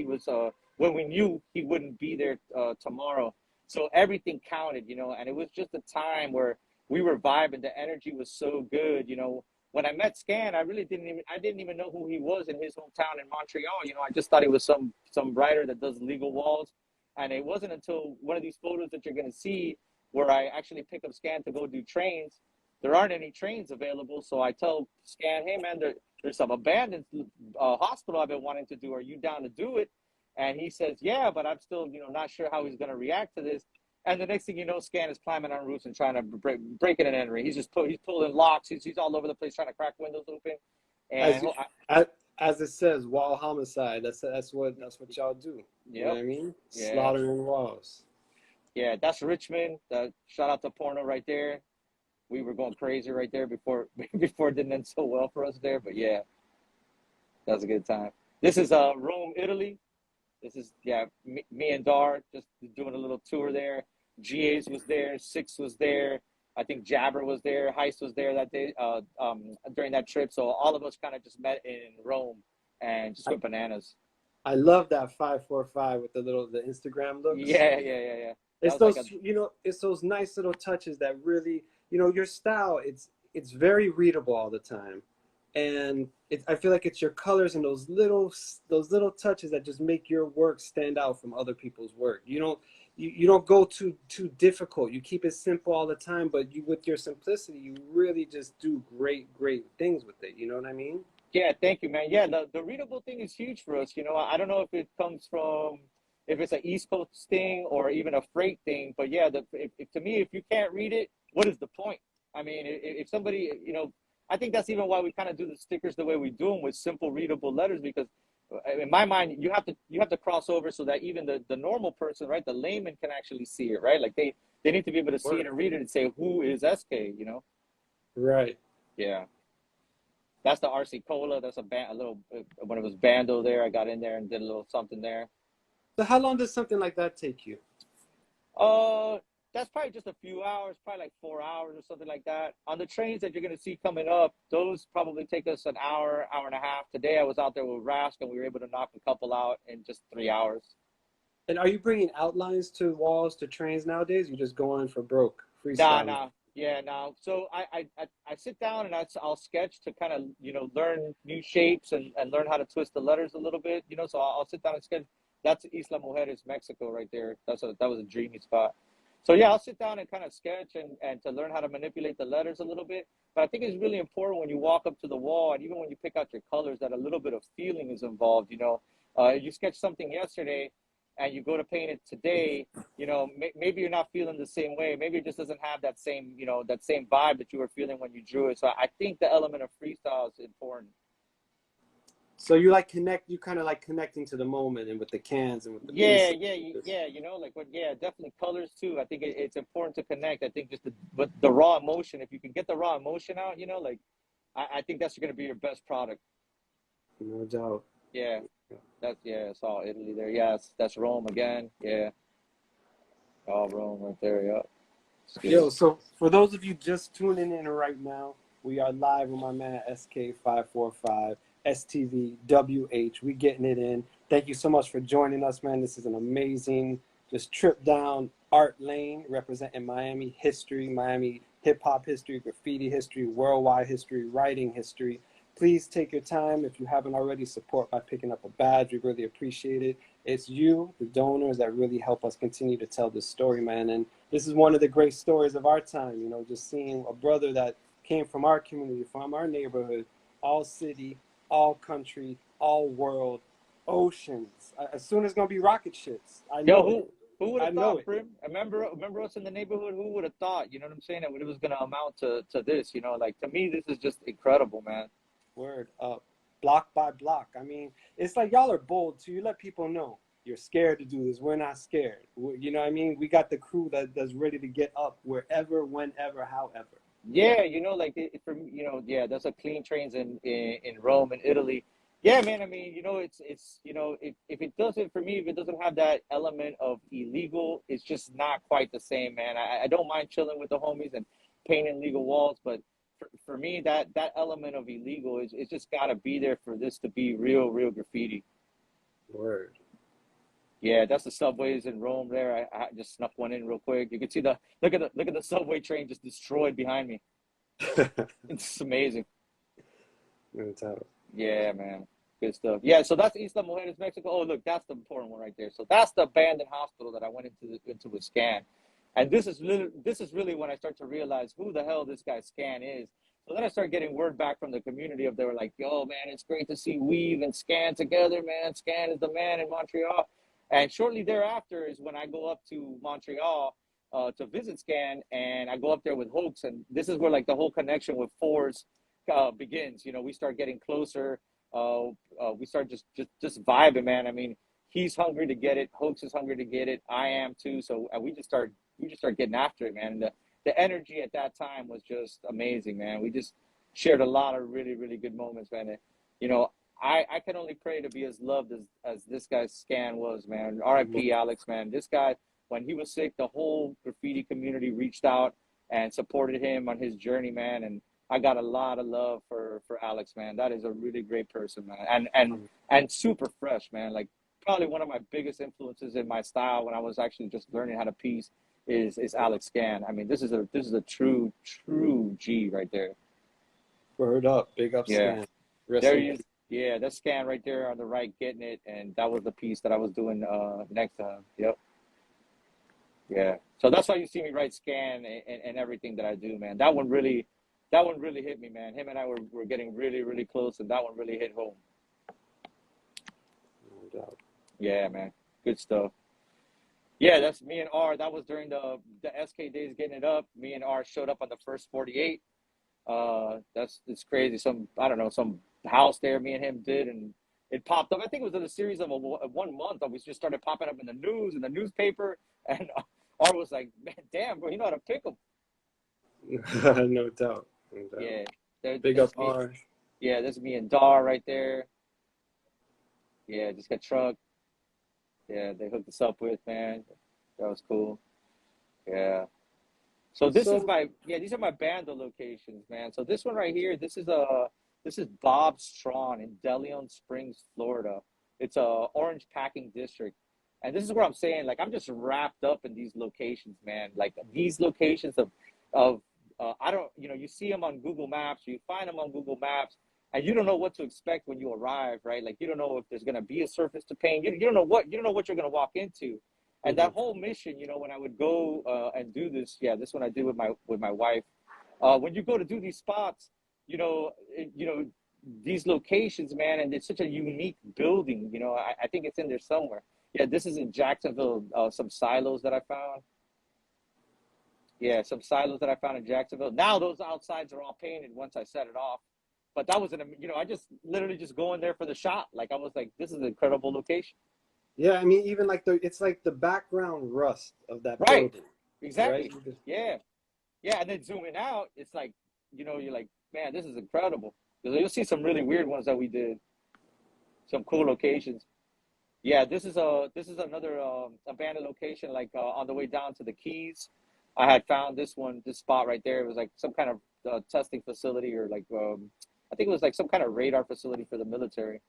when we knew he wouldn't be there tomorrow. So everything counted, and it was just a time where we were vibing. The energy was so good, When I met Scan, I didn't even know who he was in his hometown in Montreal. I just thought he was some writer that does legal walls. And it wasn't until one of these photos that you're going to see where I actually pick up Scan to go do trains. There aren't any trains available. So I tell Scan, hey, man, there's some abandoned hospital I've been wanting to do. Are you down to do it? And he says, yeah, but I'm still, not sure how he's going to react to this. And the next thing you know, Scan is climbing on roofs and trying to break it and entering. He's pulling locks. He's all over the place trying to crack windows open. As And you, as it says, wall homicide. That's what y'all do. You know what I mean? Yeah. Slaughtering walls. Yeah, that's Richmond. Shout out to Porno right there. We were going crazy right there before it didn't end so well for us there. But yeah, that was a good time. This is Rome, Italy. This is me and Dar just doing a little tour there. GA's was there, Six was there. I think Jabber was there, Heist was there that day during that trip. So all of us kind of just met in Rome and just went bananas. I love that 545 with the Instagram looks. Yeah. It's those it's those nice little touches that really, your style. It's very readable all the time, and I feel like it's your colors and those little touches that just make your work stand out from other people's work. You don't go too difficult. You keep it simple all the time, but with your simplicity, you really just do great things with it. You know what I mean? Yeah, thank you, man. Yeah, the readable thing is huge for us. I don't know if it comes from if it's an East Coast thing or even a freight thing, but yeah, if to me, if you can't read it, what is the point? I mean, if somebody, I think that's even why we kind of do the stickers the way we do them with simple readable letters, because in my mind, you have to cross over so that even the normal person, right, the layman can actually see it, right? Like they need to be able to see it and read it and say, who is ESKAE, Right. Yeah. That's the RC Cola. That's a little, when it was Bando there, I got in there and did a little something there. So how long does something like that take you? That's probably just a few hours, probably like 4 hours or something like that. On the trains that you're going to see coming up, those probably take us an hour and a half. Today I was out there with Rask and we were able to knock a couple out in just 3 hours. And are you bringing outlines to walls, to trains nowadays? You just going for broke, freestyle? Nah. Yeah, no. So I sit down and I'll sketch to kind of, learn new shapes and learn how to twist the letters a little bit, so I'll sit down and sketch. That's Isla Mujeres, Mexico right there. That was a dreamy spot. So yeah, I'll sit down and kind of sketch and to learn how to manipulate the letters a little bit. But I think it's really important when you walk up to the wall and even when you pick out your colors that a little bit of feeling is involved, You sketched something yesterday and you go to paint it today, maybe you're not feeling the same way. Maybe it just doesn't have that same, that same vibe that you were feeling when you drew it. So I think the element of freestyle is important. So you kind of like connecting to the moment and with the cans and with the definitely colors too. I think it's important to connect. I think just but the raw emotion, if you can get the raw emotion out, I think that's going to be your best product. No doubt. Yeah. It's all Italy there. Yes, that's Rome again. Yeah. All Rome right there, yeah. Yo, so for those of you just tuning in right now, we are live with my man ESKAE545, STVWH. We getting it in. Thank you so much for joining us, man. This is an amazing just trip down art lane representing Miami history, Miami hip-hop history, graffiti history, worldwide history, writing history. Please take your time. If you haven't already, support by picking up a badge. We really appreciate it. It's you, the donors, that really help us continue to tell this story, man. And this is one of the great stories of our time, just seeing a brother that came from our community, from our neighborhood, all city, all country, all world, oceans. As soon as it's going to be rocket ships. I know. Who would have thought, Prim? Remember us in the neighborhood? Who would have thought, you know what I'm saying, that it was going to amount to this, Like, to me, this is just incredible, man. Word up, block by block. I mean, it's like y'all are bold too. You let people know you're scared to do this. We're not scared. You know what I mean? We got the crew that's ready to get up wherever, whenever, however. Yeah, that's a clean trains in Rome and Italy. Yeah, man. I mean, it's if it doesn't, for me, if it doesn't have that element of illegal, it's just not quite the same, man. I don't mind chilling with the homies and painting legal walls, but for me, that element of illegal is just got to be there for this to be real graffiti. Word. Yeah, that's the subways in Rome there. I just snuck one in real quick. You can see look at the subway train just destroyed behind me. It's amazing. Yeah, man. Good stuff. Yeah, so that's Isla Mujeres, Mexico. Oh, look, that's the important one right there. So that's the abandoned hospital that I went into with Scan. And this is really when I start to realize who the hell this guy Scan is. So then I started getting word back from the community of they were like, yo, man, it's great to see Weave and Scan together, man. Scan is the man in Montreal. And shortly thereafter is when I go up to Montreal to visit Scan, and I go up there with Hoax. And this is where like the whole connection with Fours begins. You know, we start getting closer. We start just vibing, man. I mean, he's hungry to get it. Hoax is hungry to get it. I am too. So we just start getting after it, man. And the energy at that time was just amazing, man. We just shared a lot of really, really good moments, man. And, you know, I can only pray to be as loved as this guy's Scan was, man. R.I.P. Alex, man. This guy, when he was sick, the whole graffiti community reached out and supported him on his journey, man. And I got a lot of love for Alex, man. That is a really great person, man. And super fresh, man. Like probably one of my biggest influences in my style when I was actually just learning how to piece is Alex Scan. I mean, this is a true G right there. Word up, big up, Yeah. Scan. There he is. Yeah, that's Scan right there on the right, getting it, and that was the piece that I was doing next to him. Yep. Yeah. So that's why you see me write Scan and everything that I do, man. That one really hit me, man. Him and I were getting really, really close, and that one really hit home. No doubt. Yeah, man. Good stuff. Yeah, that's me and R. That was during the SK days, getting it up. Me and R showed up on the first 48. It's crazy. Some house there me and him did, and it popped up. I think it was in a series of 1 month. We just started popping up in the news, in the newspaper, and R was like, "Man, damn, bro, you know how to pick them." No doubt. Yeah, big up R. Yeah, this is me and Dar right there. Yeah, just got truck. Yeah, they hooked us up with, man. That was cool. Yeah. So these are my bando locations, man. So this one right here, this is Bob Strawn in DeLeon Springs, Florida. It's a orange packing district. And this is where I'm saying, like, I'm just wrapped up in these locations, man. Like these locations of I don't, you know, you see them on Google Maps, you find them on Google Maps, and you don't know what to expect when you arrive, right? Like you don't know if there's gonna be a surface to paint. You don't know what you're gonna walk into. And that whole mission, you know, when I would go and do this, this one I did with my wife. When you go to do these spots, you know, these locations, man, and it's such a unique building. You know, I think it's in there somewhere. Yeah, this is in Jacksonville. Some silos that I found. Yeah, some silos that I found in Jacksonville. Now those outsides are all painted once I set it off. But that was I just literally just going there for the shot. Like I was like, this is an incredible location. Yeah, I mean, even like it's like the background rust of that right. building. Exactly. Right? Yeah. Yeah, and then zooming out, it's like, you know, you're like, man, this is incredible. You'll see some really weird ones that we did. Some cool locations. Yeah, this is another abandoned location, like on the way down to the Keys. I had found this spot right there. It was like some kind of testing facility, or like I think it was like some kind of radar facility for the military.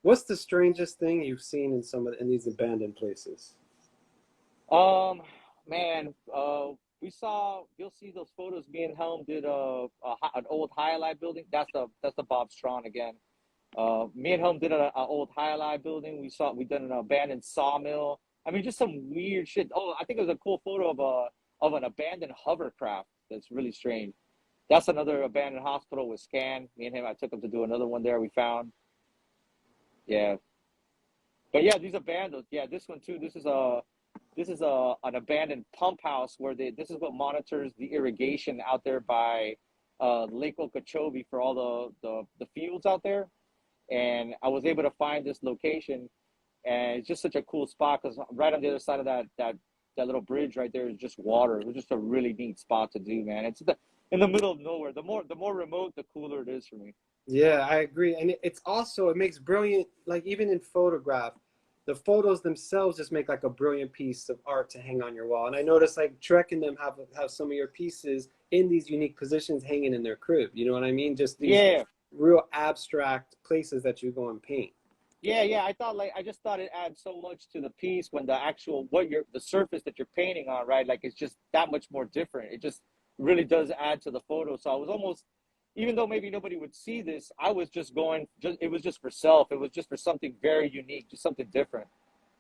What's the strangest thing you've seen in these abandoned places? Man, you'll see those photos. Me and Helm did an old highlight building. That's the Bob Strawn again. Me and Helm did an old highlight building. We done an abandoned sawmill. I mean, just some weird shit. Oh, I think it was a cool photo of an abandoned hovercraft. That's really strange. That's another abandoned hospital with Scan. Me and him, I took him to do another one there. We found. Yeah. But yeah, these abandoned. Yeah, this one too. This is an abandoned pump house where this is what monitors the irrigation out there by Lake Okeechobee for all the fields out there. And I was able to find this location, and it's just such a cool spot because right on the other side of that little bridge right there is just water. It was just a really neat spot to do, man. It's in the middle of nowhere. The more remote, the cooler it is for me. Yeah, I agree. And it makes brilliant, like even in photograph, the photos themselves just make like a brilliant piece of art to hang on your wall. And I noticed like Trek and them have some of your pieces in these unique positions hanging in their crib. You know what I mean? Just these real abstract places that you go and paint. Yeah. I just thought it adds so much to the piece when the surface that you're painting on, right? Like it's just that much more different. It just really does add to the photo. So I was almost, even though maybe nobody would see this, I was just going, it was just for self. It was just for something very unique, just something different.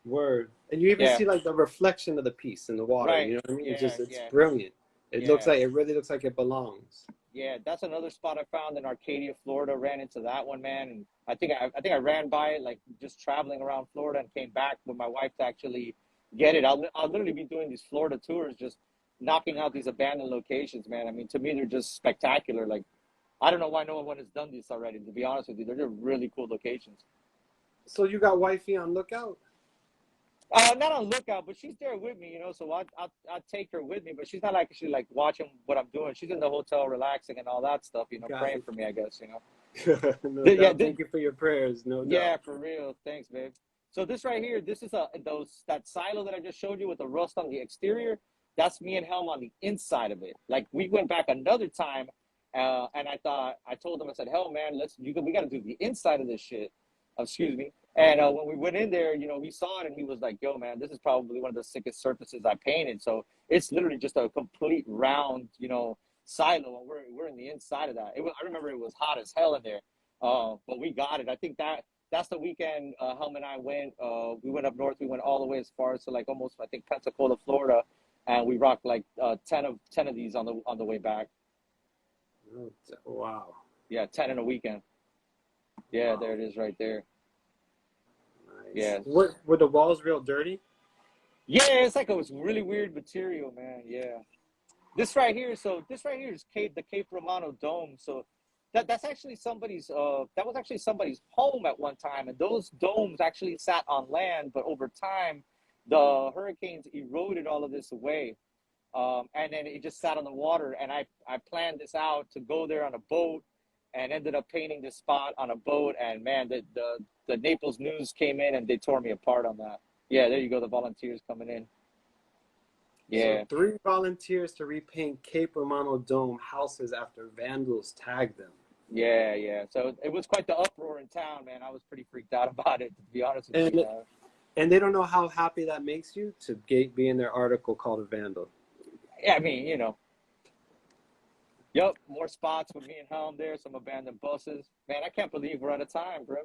Word. And you even see like the reflection of the piece in the water. Right. You know what I mean? Yeah, It's brilliant. It really looks like it belongs. Yeah, that's another spot I found in Arcadia, Florida. Ran into that one, man, and I think I ran by it like just traveling around Florida and came back with my wife to actually get it. I'll literally be doing these Florida tours, just knocking out these abandoned locations, man. I mean, to me, they're just spectacular. Like, I don't know why no one has done this already. To be honest with you, they're just really cool locations. So you got wifey on lookout? Not on lookout, but she's there with me, So I take her with me, but she's not like actually like watching what I'm doing. She's in the hotel relaxing and all that stuff, Got praying it. for me, I guess. No Yeah, doubt. Thank you for your prayers. No doubt. yeah, for real. Thanks, babe. So this right here, this is that silo that I just showed you with the rust on the exterior. That's me and Helm on the inside of it. Like we went back another time, and I told him, I said, Helm, man, we got to do the inside of this shit. Excuse me. And when we went in there, he saw it and he was like, yo, man, this is probably one of the sickest surfaces I painted. So it's literally just a complete round, silo. And we're in the inside of that. I remember it was hot as hell in there. But we got it. I think that's the weekend Helm and I went. We went up north. We went all the way as far as to like almost, I think, Pensacola, Florida. And we rocked like 10 of these on the way back. Wow. Yeah, 10 in a weekend. Yeah, Wow. there it is right there. Nice. Yeah. What were the walls real dirty? Yeah, it's like a really weird material, man. Yeah. This right here is the Cape Romano Dome. So that's actually that was actually somebody's home at one time. And those domes actually sat on land, but over time the hurricanes eroded all of this away. And then it just sat on the water. And I planned this out to go there on a boat and ended up painting this spot on a boat. And man, the Naples News came in and they tore me apart on that. Yeah, there you go. The volunteers coming in. Yeah. So 3 volunteers to repaint Cape Romano Dome houses after vandals tagged them. Yeah, yeah. So it was quite the uproar in town, man. I was pretty freaked out about it, to be honest with And you. and they don't know how happy that makes you to be in their article called a vandal. Yeah, I mean, Yep, more spots with me and Helm there, some abandoned buses. Man, I can't believe we're out of time, bro.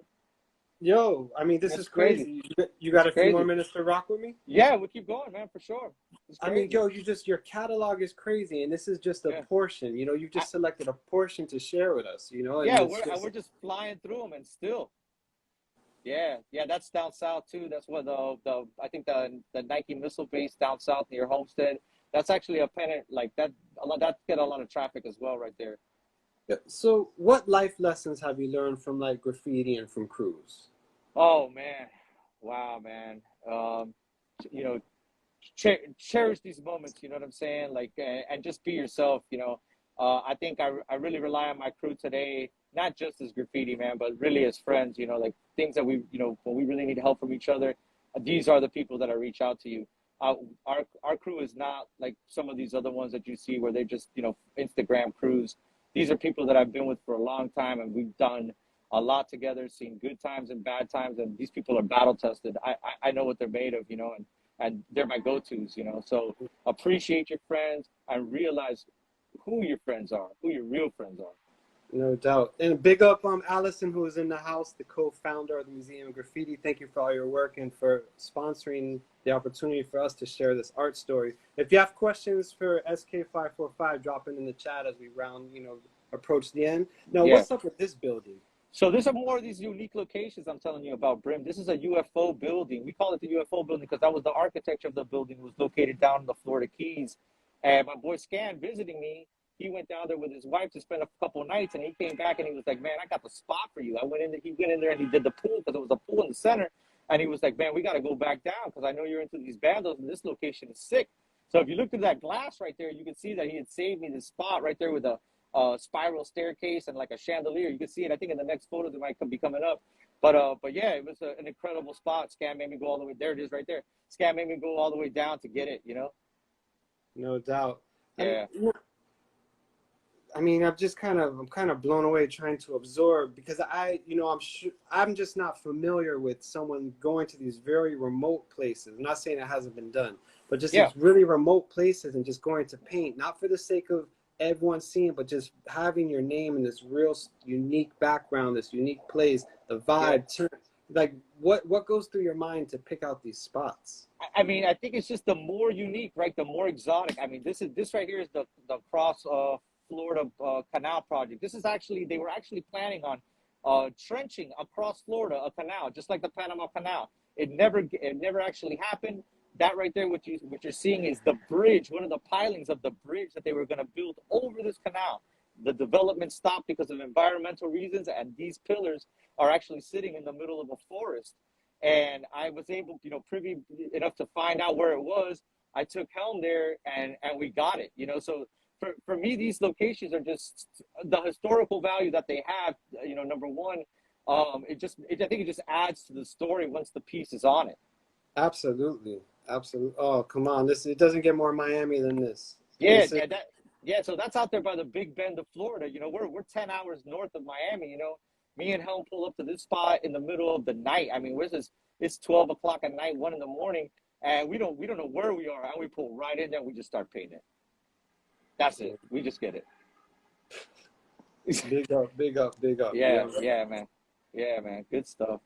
Yo, I mean, this It's is crazy. You got a few more minutes to rock with me? Yeah, we'll keep going, man, for sure. I mean, yo, your catalog is crazy, and this is just a portion. You've just selected a portion to share with us. Yeah, we're just flying through them, and still. Yeah, that's down south too. That's what I think the Nike missile base down south near Homestead. That's actually a pennant like that. That get a lot of traffic as well, right there. Yeah. So, what life lessons have you learned from like graffiti and from crews? Oh man, wow, man. Cherish these moments. You know what I'm saying? Like, and just be yourself. I think I really rely on my crew today, not just as graffiti, man, but really as friends. Like things that when we really need help from each other, these are the people that I reach out to you. Our crew is not like some of these other ones that you see where they just Instagram crews. These are people that I've been with for a long time, and we've done a lot together, seen good times and bad times, and these people are battle tested. I know what they're made of, and they're my go-tos, So appreciate your friends and realize who your friends are, who your real friends are. No doubt. And big up Allison, who is in the house, the co-founder of the Museum of Graffiti. Thank you for all your work and for sponsoring the opportunity for us to share this art story. If you have questions for SK545, drop it in the chat as we approach the end. Now, what's up with this building? So there's more of these unique locations I'm telling you about, Brim. This is a UFO building. We call it the UFO building because that was the architecture of the building. Was located down in the Florida Keys. And my boy Scan visiting me, he went down there with his wife to spend a couple of nights, and he came back and he was like, man, I got the spot for you. He went in there and he did the pool because it was a pool in the center. And he was like, man, we got to go back down because I know you're into these vandals and this location is sick. So if you look through that glass right there, you can see that he had saved me this spot right there with a spiral staircase and like a chandelier. You can see it, I think, in the next photo that might be coming up. But yeah, it was an incredible spot. Scan made me go all the way. There it is right there. Scan made me go all the way down to get it, No doubt. Yeah. I mean, I'm kind of blown away trying to absorb because I'm just not familiar with someone going to these very remote places. I'm not saying it hasn't been done, but just these really remote places and just going to paint, not for the sake of everyone seeing, but just having your name in this real unique background, this unique place, the vibe. Like what goes through your mind to pick out these spots? I mean, I think it's just the more unique, right? The more exotic. I mean, this right here is the cross Florida canal project. This is actually, they were actually planning on trenching across Florida a canal, just like the Panama Canal. It never actually happened. That right there, what you're seeing is the bridge, one of the pilings of the bridge that they were going to build over this canal. The development stopped because of environmental reasons, and these pillars are actually sitting in the middle of a forest. And I was able, privy enough to find out where it was. I took helm there, and we got it. So for me, these locations are just the historical value that they have. Number one, I think it just adds to the story once the piece is on it. Absolutely. Oh, come on! It doesn't get more Miami than this. So that's out there by the Big Bend of Florida. We're 10 hours north of Miami. Me and Helm pull up to this spot in the middle of the night. I mean, it's 12 o'clock at night, 1 a.m, and we don't know where we are, and we pull right in there and we just start painting. That's it. We just get it. Big up. Yeah, man. Good stuff.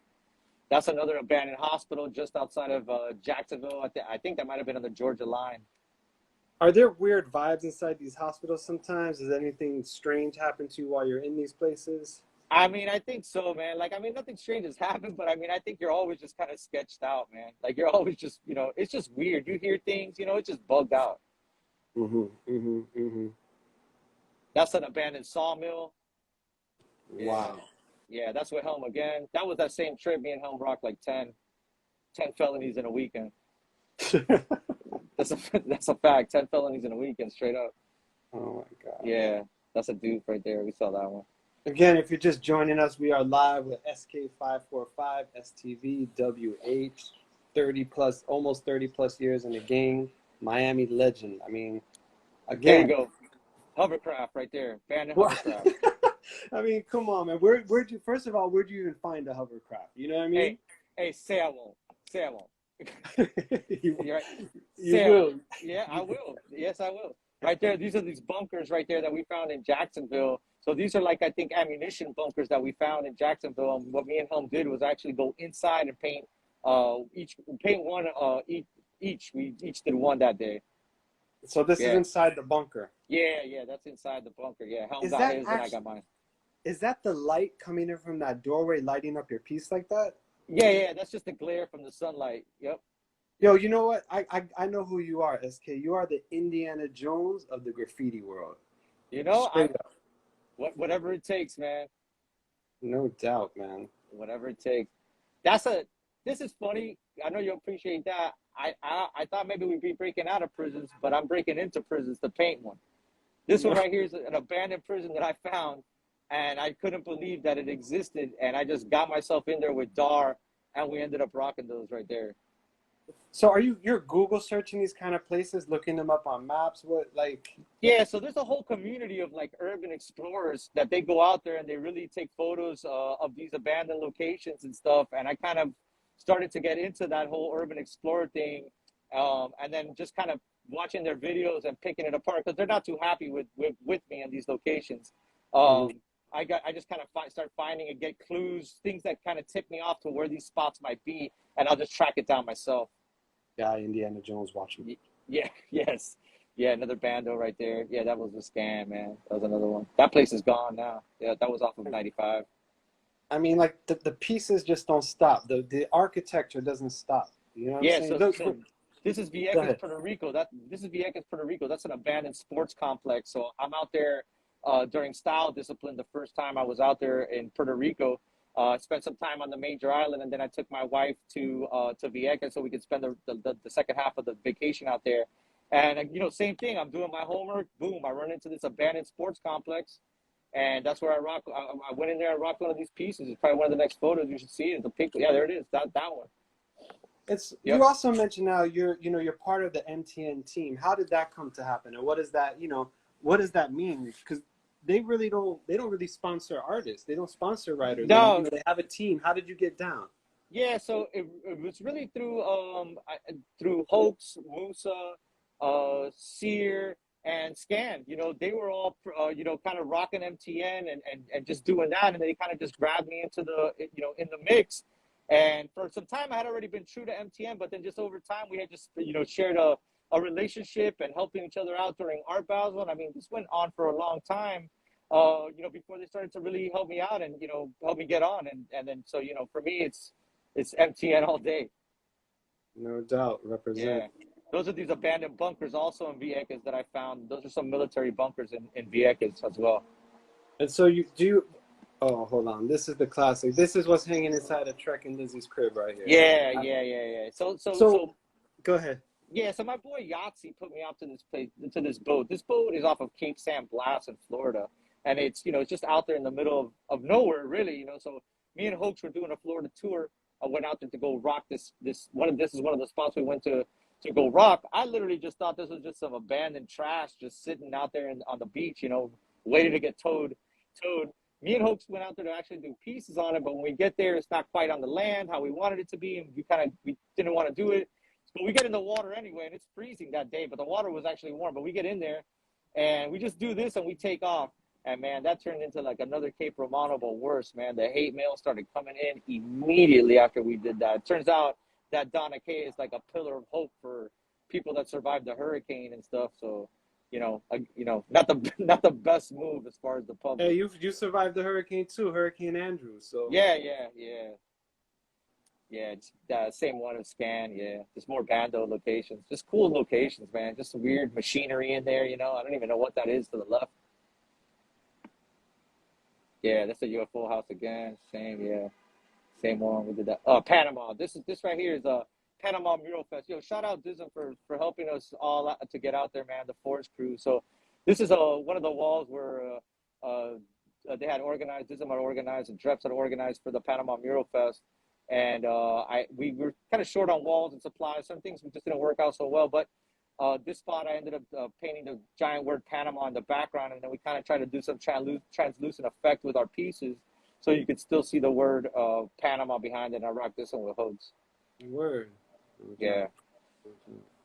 That's another abandoned hospital just outside of Jacksonville. I think that might have been on the Georgia line. Are there weird vibes inside these hospitals sometimes? Does anything strange happen to you while you're in these places? I mean, I think so, man. Nothing strange has happened, but I think you're always just kind of sketched out, man. You're always just, it's just weird. You hear things, it's just bugged out. That's an abandoned sawmill. Wow. Yeah, that's with Helm again. That was that same trip. Me and Helm rocked like 10 felonies in a weekend. That's a fact. 10 felonies in a weekend, straight up. Oh my God. Yeah, that's a dude right there. We saw that one. Again, if you're just joining us, we are live with ESKAE 545 STV WH, almost 30 plus years in the game, Miami legend. I mean, again, there you go. Hovercraft right there. Abandoned hovercraft. I mean, come on, man. First of all, where'd you even find a hovercraft? You know what I mean? Hey, say I won't. You right. will. Yeah, I will. Yes, I will. Right there, these are these bunkers right there that we found in Jacksonville. So these are I think, ammunition bunkers that we found in Jacksonville. And what me and Helm did was actually go inside and paint one each. We each did one that day. So this is inside the bunker? Yeah, that's inside the bunker. Yeah, Helm got his and I got mine. Is that the light coming in from that doorway lighting up your piece like that? Yeah, that's just the glare from the sunlight. Yep. Yo, you know what? I know who you are, SK. You are the Indiana Jones of the graffiti world. Whatever it takes, man. No doubt, man. Whatever it takes. This is funny. I know you'll appreciate that. I thought maybe we'd be breaking out of prisons, but I'm breaking into prisons to paint one. This one right here is an abandoned prison that I found, and I couldn't believe that it existed, and I just got myself in there with Dar, and we ended up rocking those right there. So you're Google searching these kind of places, looking them up on maps? Yeah, so there's a whole community of urban explorers that they go out there and they really take photos of these abandoned locations and stuff. And I kind of started to get into that whole urban explorer thing, and then just kind of watching their videos and picking it apart because they're not too happy with me in these locations. I just kind of start finding and get clues, things that kind of tip me off to where these spots might be, and I'll just track it down myself. Yeah, Indiana Jones watching. Yeah, yes. Yeah, another bando right there. Yeah, that was a scam, man. That was another one. That place is gone now. Yeah, that was off of 95. I mean, the pieces just don't stop. The architecture doesn't stop. You know what I'm saying? So this is Vieques, Puerto Rico. This is Vieques, Puerto Rico. That's an abandoned sports complex. So I'm out there during style discipline the first time I was out there in Puerto Rico. Spent some time on the major island, and then I took my wife to Vieques so we could spend the second half of the vacation out there. And same thing. I'm doing my homework. Boom! I run into this abandoned sports complex, and that's where I rock. I went in there and rocked one of these pieces. It's probably one of the next photos you should see. It's a pink. Yeah, there it is. That one. You also mentioned now you're part of the MTN team. How did that come to happen, and what does that mean? Because they don't really sponsor artists. They don't sponsor writers. No, they have a team. How did you get down? Yeah, so it was really through Hoax, Musa, Sear, and Scan. They were all kind of rocking MTN and just doing that, and they kind of just grabbed me into in the mix. And for some time, I had already been true to MTN, but then just over time, we had just shared a relationship and helping each other out during Art Basel. And I mean, this went on for a long time, you know, before they started to really help me out and, you know, help me get on. And then, so, you know, for me, it's MTN all day. No doubt, represent. Yeah. Those are these abandoned bunkers also in Vieques that I found. Those are some military bunkers in Vieques as well. And so you do. Oh, hold on. This is the classic. This is what's hanging inside of Trek and Lizzie's crib right here. Yeah. So go ahead. yeah, so my boy Yahtzee put me out to this place, to this boat. This boat is off of Cape San Blas in Florida. And it's, you know, it's just out there in the middle of nowhere, really, you know. So me and Hoax were doing a Florida tour. I went out there to go rock this is one of the spots we went to go rock. I literally just thought this was just some abandoned trash just sitting out there on the beach, you know, waiting to get towed. Me and Hoax went out there to actually do pieces on it, but when we get there, it's not quite on the land how we wanted it to be, and we didn't want to do it. But we get in the water anyway, and it's freezing that day, but the water was actually warm. But we get in there, and we just do this, and we take off. And, man, that turned into, like, another Cape Romano, but worse, man. The hate mail started coming in immediately after we did that. It turns out that Donna Kay is, like, a pillar of hope for people that survived the hurricane and stuff. So, you know, not the best move as far as the public. Hey, you survived the hurricane too, Hurricane Andrew. So Yeah. It's same one as Scan. Yeah, just more bando locations, just cool locations, man. Just some weird machinery in there. You know, I don't even know what that is to the left. Yeah, that's a UFO house again. Same one. We did that. Panama. This right here is a Panama Muralfest. Yo, shout out Dism for helping us all out to get out there, man. The forest crew. So this is one of the walls where they had organized. Dism had organized and Dreps had organized for the Panama Muralfest. And we were kind of short on walls and supplies. Some things just didn't work out so well, but this spot I ended up painting the giant word Panama in the background, and then we kind of tried to do some translucent effect with our pieces, so you could still see the word Panama behind it. And I rocked this one with Hoax. Word. Okay.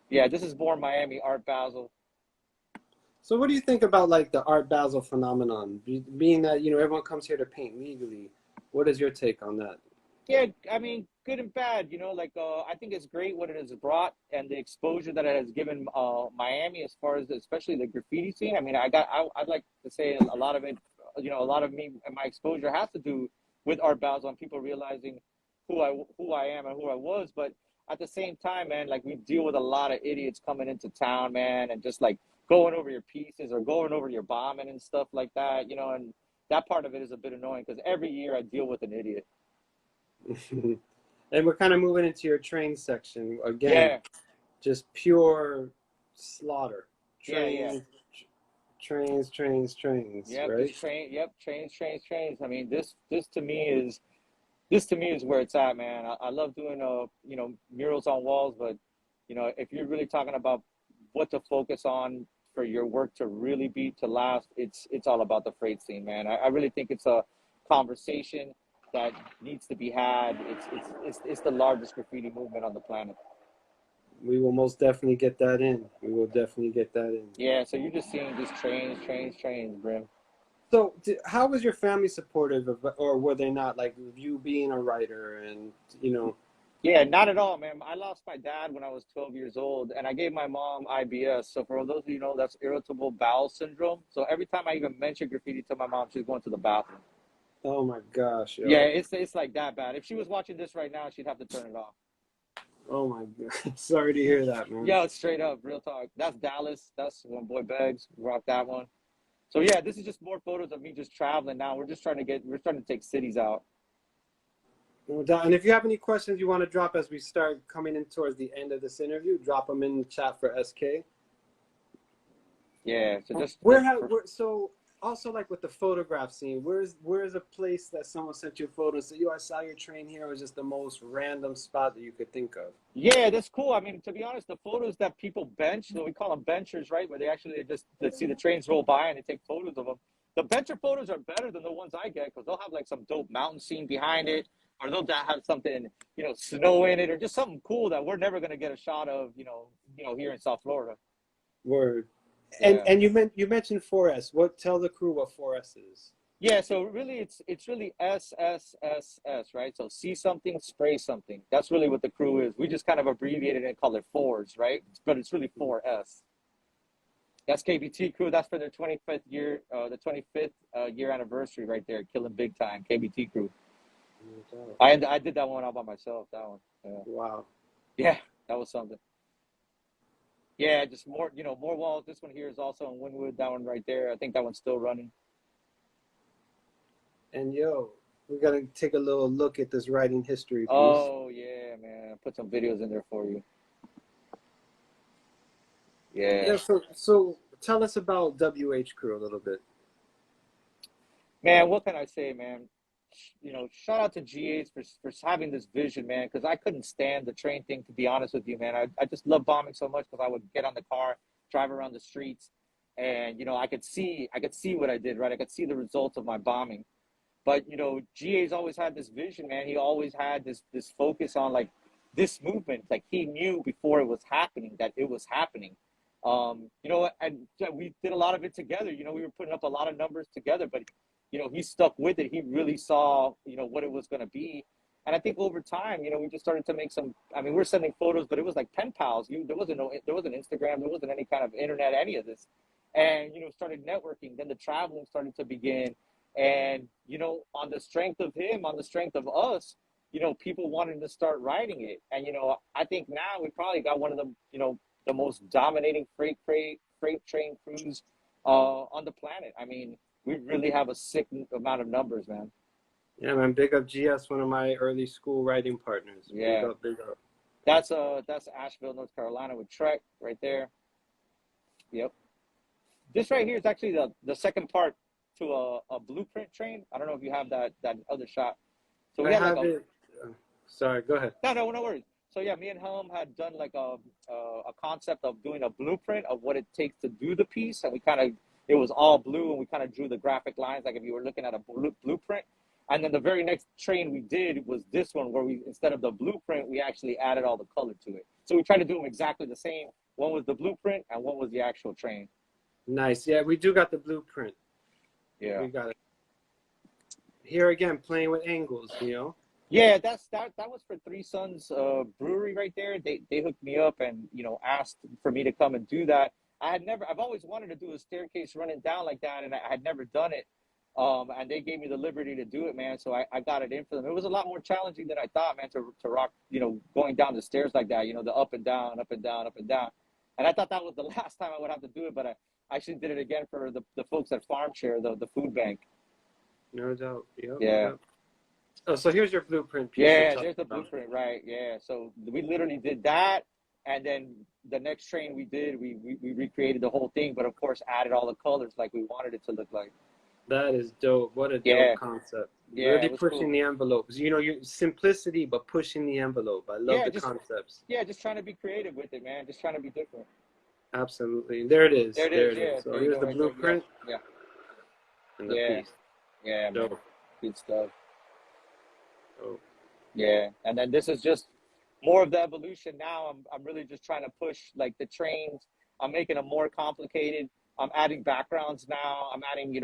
Yeah. This is Born Miami Art Basel. So what do you think about like the Art Basel phenomenon? Being that, you know, everyone comes here to paint legally, what is your take on that? Yeah, I mean, good and bad, you know, like, I think it's great what it has brought and the exposure that it has given Miami as far as especially the graffiti scene. I mean, I'd like to say a lot of it, you know, a lot of me and my exposure has to do with Art Basel and people realizing who I am and who I was. But at the same time, man, like we deal with a lot of idiots coming into town, man, and just like going over your pieces or going over your bombing and stuff like that, you know, and that part of it is a bit annoying because every year I deal with an idiot. And we're kind of moving into your train section again. Yeah. Just pure slaughter. Trains. Yep, right? Trains. I mean, this to me is where it's at, man. I love doing you know, murals on walls, but you know, if you're really talking about what to focus on for your work to really be to last, it's all about the freight scene, man. I really think it's a conversation that needs to be had. It's the largest graffiti movement on the planet. We will most definitely get that in. Yeah, so you're just seeing just trains, Brim. So how was your family supportive of, or were they not, like you being a writer and, you know? Yeah, not at all, man. I lost my dad when I was 12 years old, and I gave my mom IBS. So for those of you know, that's irritable bowel syndrome. So every time I even mention graffiti to my mom, she's going to the bathroom. Oh my gosh. Yo. Yeah, it's like that bad. If she was watching this right now, she'd have to turn it off. Oh my God. Sorry to hear that, man. Yeah, straight up, real talk. That's Dallas. That's when Boy Beggs rocked that one. So yeah, this is just more photos of me just traveling now. We're starting to take cities out. And if you have any questions you want to drop as we start coming in towards the end of this interview, drop them in the chat for SK. Yeah. So so also like with the photograph scene, where's a place that someone sent you a photo and said, yo, I saw your train here, or was just the most random spot that you could think of? Yeah, that's cool. I mean, to be honest, the photos that people bench, so we call them benchers, right? Where they see the trains roll by and they take photos of them. The bencher photos are better than the ones I get because they'll have like some dope mountain scene behind it, or they'll have something, you know, snow in it, or just something cool that we're never going to get a shot of, you know, here in South Florida. Word. Yeah. And you mentioned 4S. Tell the crew what 4S is. Yeah, so really it's really SSSS, right? So see something, spray something. That's really what the crew is. We just kind of abbreviated it and call it fours, right? But it's really 4S. That's KBT crew. That's for their 25th year, the 25th year anniversary right there, killing big time. KBT crew. I did that one all by myself. That one. Yeah. Wow. Yeah, that was something. Yeah, just more, more walls. This one here is also in Wynwood. That one right there. I think that one's still running. And yo, we gotta take a little look at this writing history piece. Oh yeah, man. Put some videos in there for you. Yeah. Yeah. So tell us about WH Crew a little bit. Man, what can I say, man? Shout out to GAs for having this vision, man, because I couldn't stand the train thing, to be honest with you, man. I just love bombing so much because I would get on the car, drive around the streets, and, I could see what I did, right? I could see the results of my bombing. But, GA's always had this vision, man. He always had this focus on, like, this movement. Like, he knew before it was happening that it was happening. And we did a lot of it together. We were putting up a lot of numbers together, but he stuck with it. He really saw, what it was going to be. And I think over time, we just started to make some, I mean, we're sending photos, but it was like pen pals. There wasn't Instagram. There wasn't any kind of internet, any of this. And, started networking. Then the traveling started to begin. And, on the strength of him, on the strength of us, people wanted to start writing it. And, I think now we probably got one of the most dominating freight train crews on the planet. I mean, we really have a sick amount of numbers, man. Yeah, man. Big up GS, one of my early school writing partners. Yeah. Big up. That's Asheville, North Carolina with Trek right there. Yep. This right here is actually the second part to a blueprint train. I don't know if you have that other shot. So we had it. Sorry, go ahead. No worries. So yeah, me and Helm had done like a concept of doing a blueprint of what it takes to do the piece, and it was all blue, and we kind of drew the graphic lines like if you were looking at a blueprint. And then the very next train we did was this one, where we, instead of the blueprint, we actually added all the color to it. So we tried to do them exactly the same. One was the blueprint, and one was the actual train. Nice. Yeah, we do got the blueprint. Yeah. We got it. Here again, playing with angles, Yeah, that was for Three Sons Brewery right there. They hooked me up and asked for me to come and do that. I've always wanted to do a staircase running down like that, and I had never done it. And they gave me the liberty to do it, man. So I got it in for them. It was a lot more challenging than I thought, man, to rock, going down the stairs like that, the up and down, up and down, up and down. And I thought that was the last time I would have to do it, but I actually did it again for the folks at Farm Share, the food bank. No doubt. Yep, yeah. Yep. Oh, so here's your blueprint piece. Yeah, there's the blueprint, right? Yeah. So we literally did that, and then the next train we did, we recreated the whole thing, but of course added all the colors like we wanted it to look like. That is dope. What a dope concept. Yeah, really pushing the envelope. Your simplicity, but pushing the envelope. I love the concepts. Yeah, just trying to be creative with it, man. Just trying to be different. Absolutely. There it is. There it is. So here's the blueprint. Yeah. And the piece. Yeah, man. Dope. Good stuff. Dope. Yeah, and then this is just more of the evolution. Now I'm really just trying to push like the trains. I'm making them more complicated. I'm adding backgrounds now. I'm adding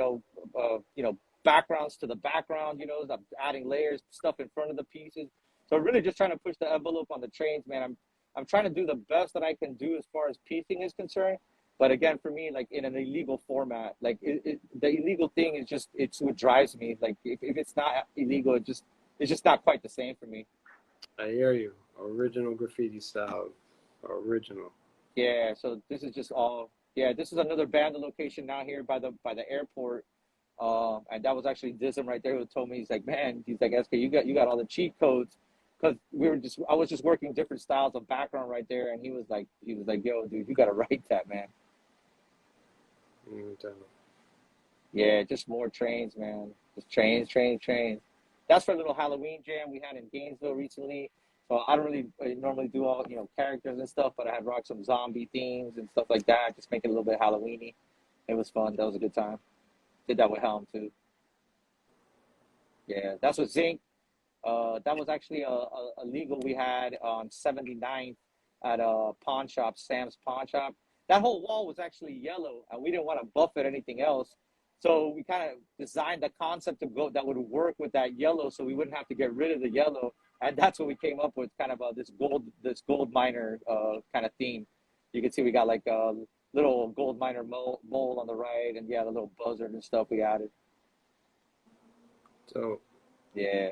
backgrounds to the background. I'm adding layers, stuff in front of the pieces. So really just trying to push the envelope on the trains, man. I'm trying to do the best that I can do as far as piecing is concerned. But again, for me, like in an illegal format, like the illegal thing is it's what drives me. Like if it's not illegal, it's just not quite the same for me. I hear you. Original graffiti style. Original. Yeah. So this is just all. Yeah. This is another bandit location now here by the airport. And that was actually Dism right there who told me, he's like, man, he's like, ESKAE, you got all the cheat codes. Cause I was just working different styles of background right there. And he was like, yo, dude, you got to write that, man. Yeah, just more trains, man. Just trains. That's for a little Halloween jam we had in Gainesville recently. So I don't really normally do all, characters and stuff, but I had rocked some zombie themes and stuff like that. Just make it a little bit Halloween-y. It was fun. That was a good time. Did that with Helm too. Yeah, that's with Zinc. That was actually a legal we had on 79th at a pawn shop, Sam's Pawn Shop. That whole wall was actually yellow, and we didn't want to buff it anything else. So we kind of designed the concept that would work with that yellow, so we wouldn't have to get rid of the yellow, and that's what we came up with, kind of this gold miner kind of theme. You can see we got like a little gold miner mole on the right, and yeah, the little buzzard and stuff we added. So yeah,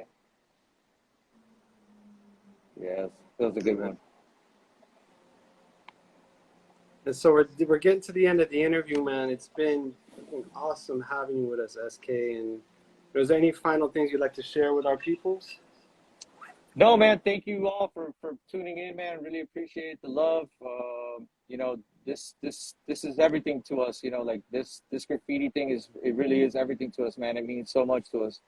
yes, that was a good one. And so we're getting to the end of the interview, man. It's been awesome having you with us, SK. And is there any final things you'd like to share with our peoples? No, man. Thank you all for tuning in, man. Really appreciate the love. You know, this is everything to us. You know, like this graffiti thing it really is everything to us, man. It means so much to us.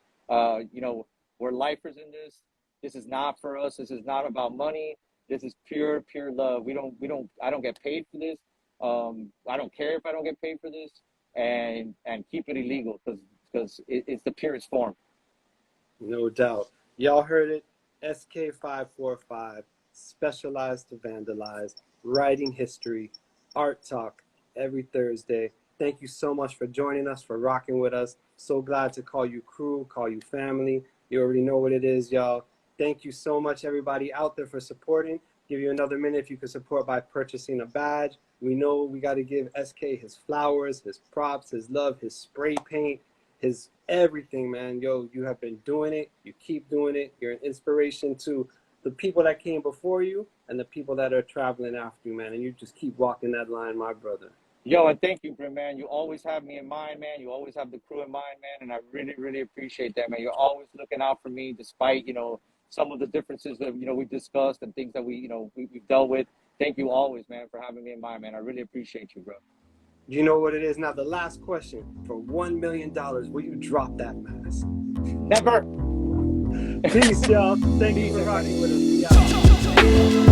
You know, we're lifers in this. This is not for us. This is not about money. This is pure love. I don't get paid for this. I don't care if I don't get paid for this, and keep it illegal because it's the purest form. No doubt. Y'all heard it. SK545, specialized to vandalize, writing history, art talk every Thursday. Thank you so much for joining us, for rocking with us. So glad to call you crew, call you family. You already know what it is, y'all. Thank you so much, everybody out there, for supporting. Give you another minute if you could support by purchasing a badge. We know we got to give SK his flowers, his props, his love, his spray paint, his everything, man. Yo, you have been doing it. You keep doing it. You're an inspiration to the people that came before you and the people that are traveling after you, man. And you just keep walking that line, my brother. Yo, and thank you, Brim, man. You always have me in mind, man. You always have the crew in mind, man. And I really appreciate that, man. You're always looking out for me despite, you know, some of the differences that, you know, we discussed and things that we've dealt with. Thank you always, man, for having me in mind, man. I really appreciate you, bro. You know what it is. Now, the last question. For $1 million, will you drop that mask? Never. Peace, y'all. Thank you for rocking with us.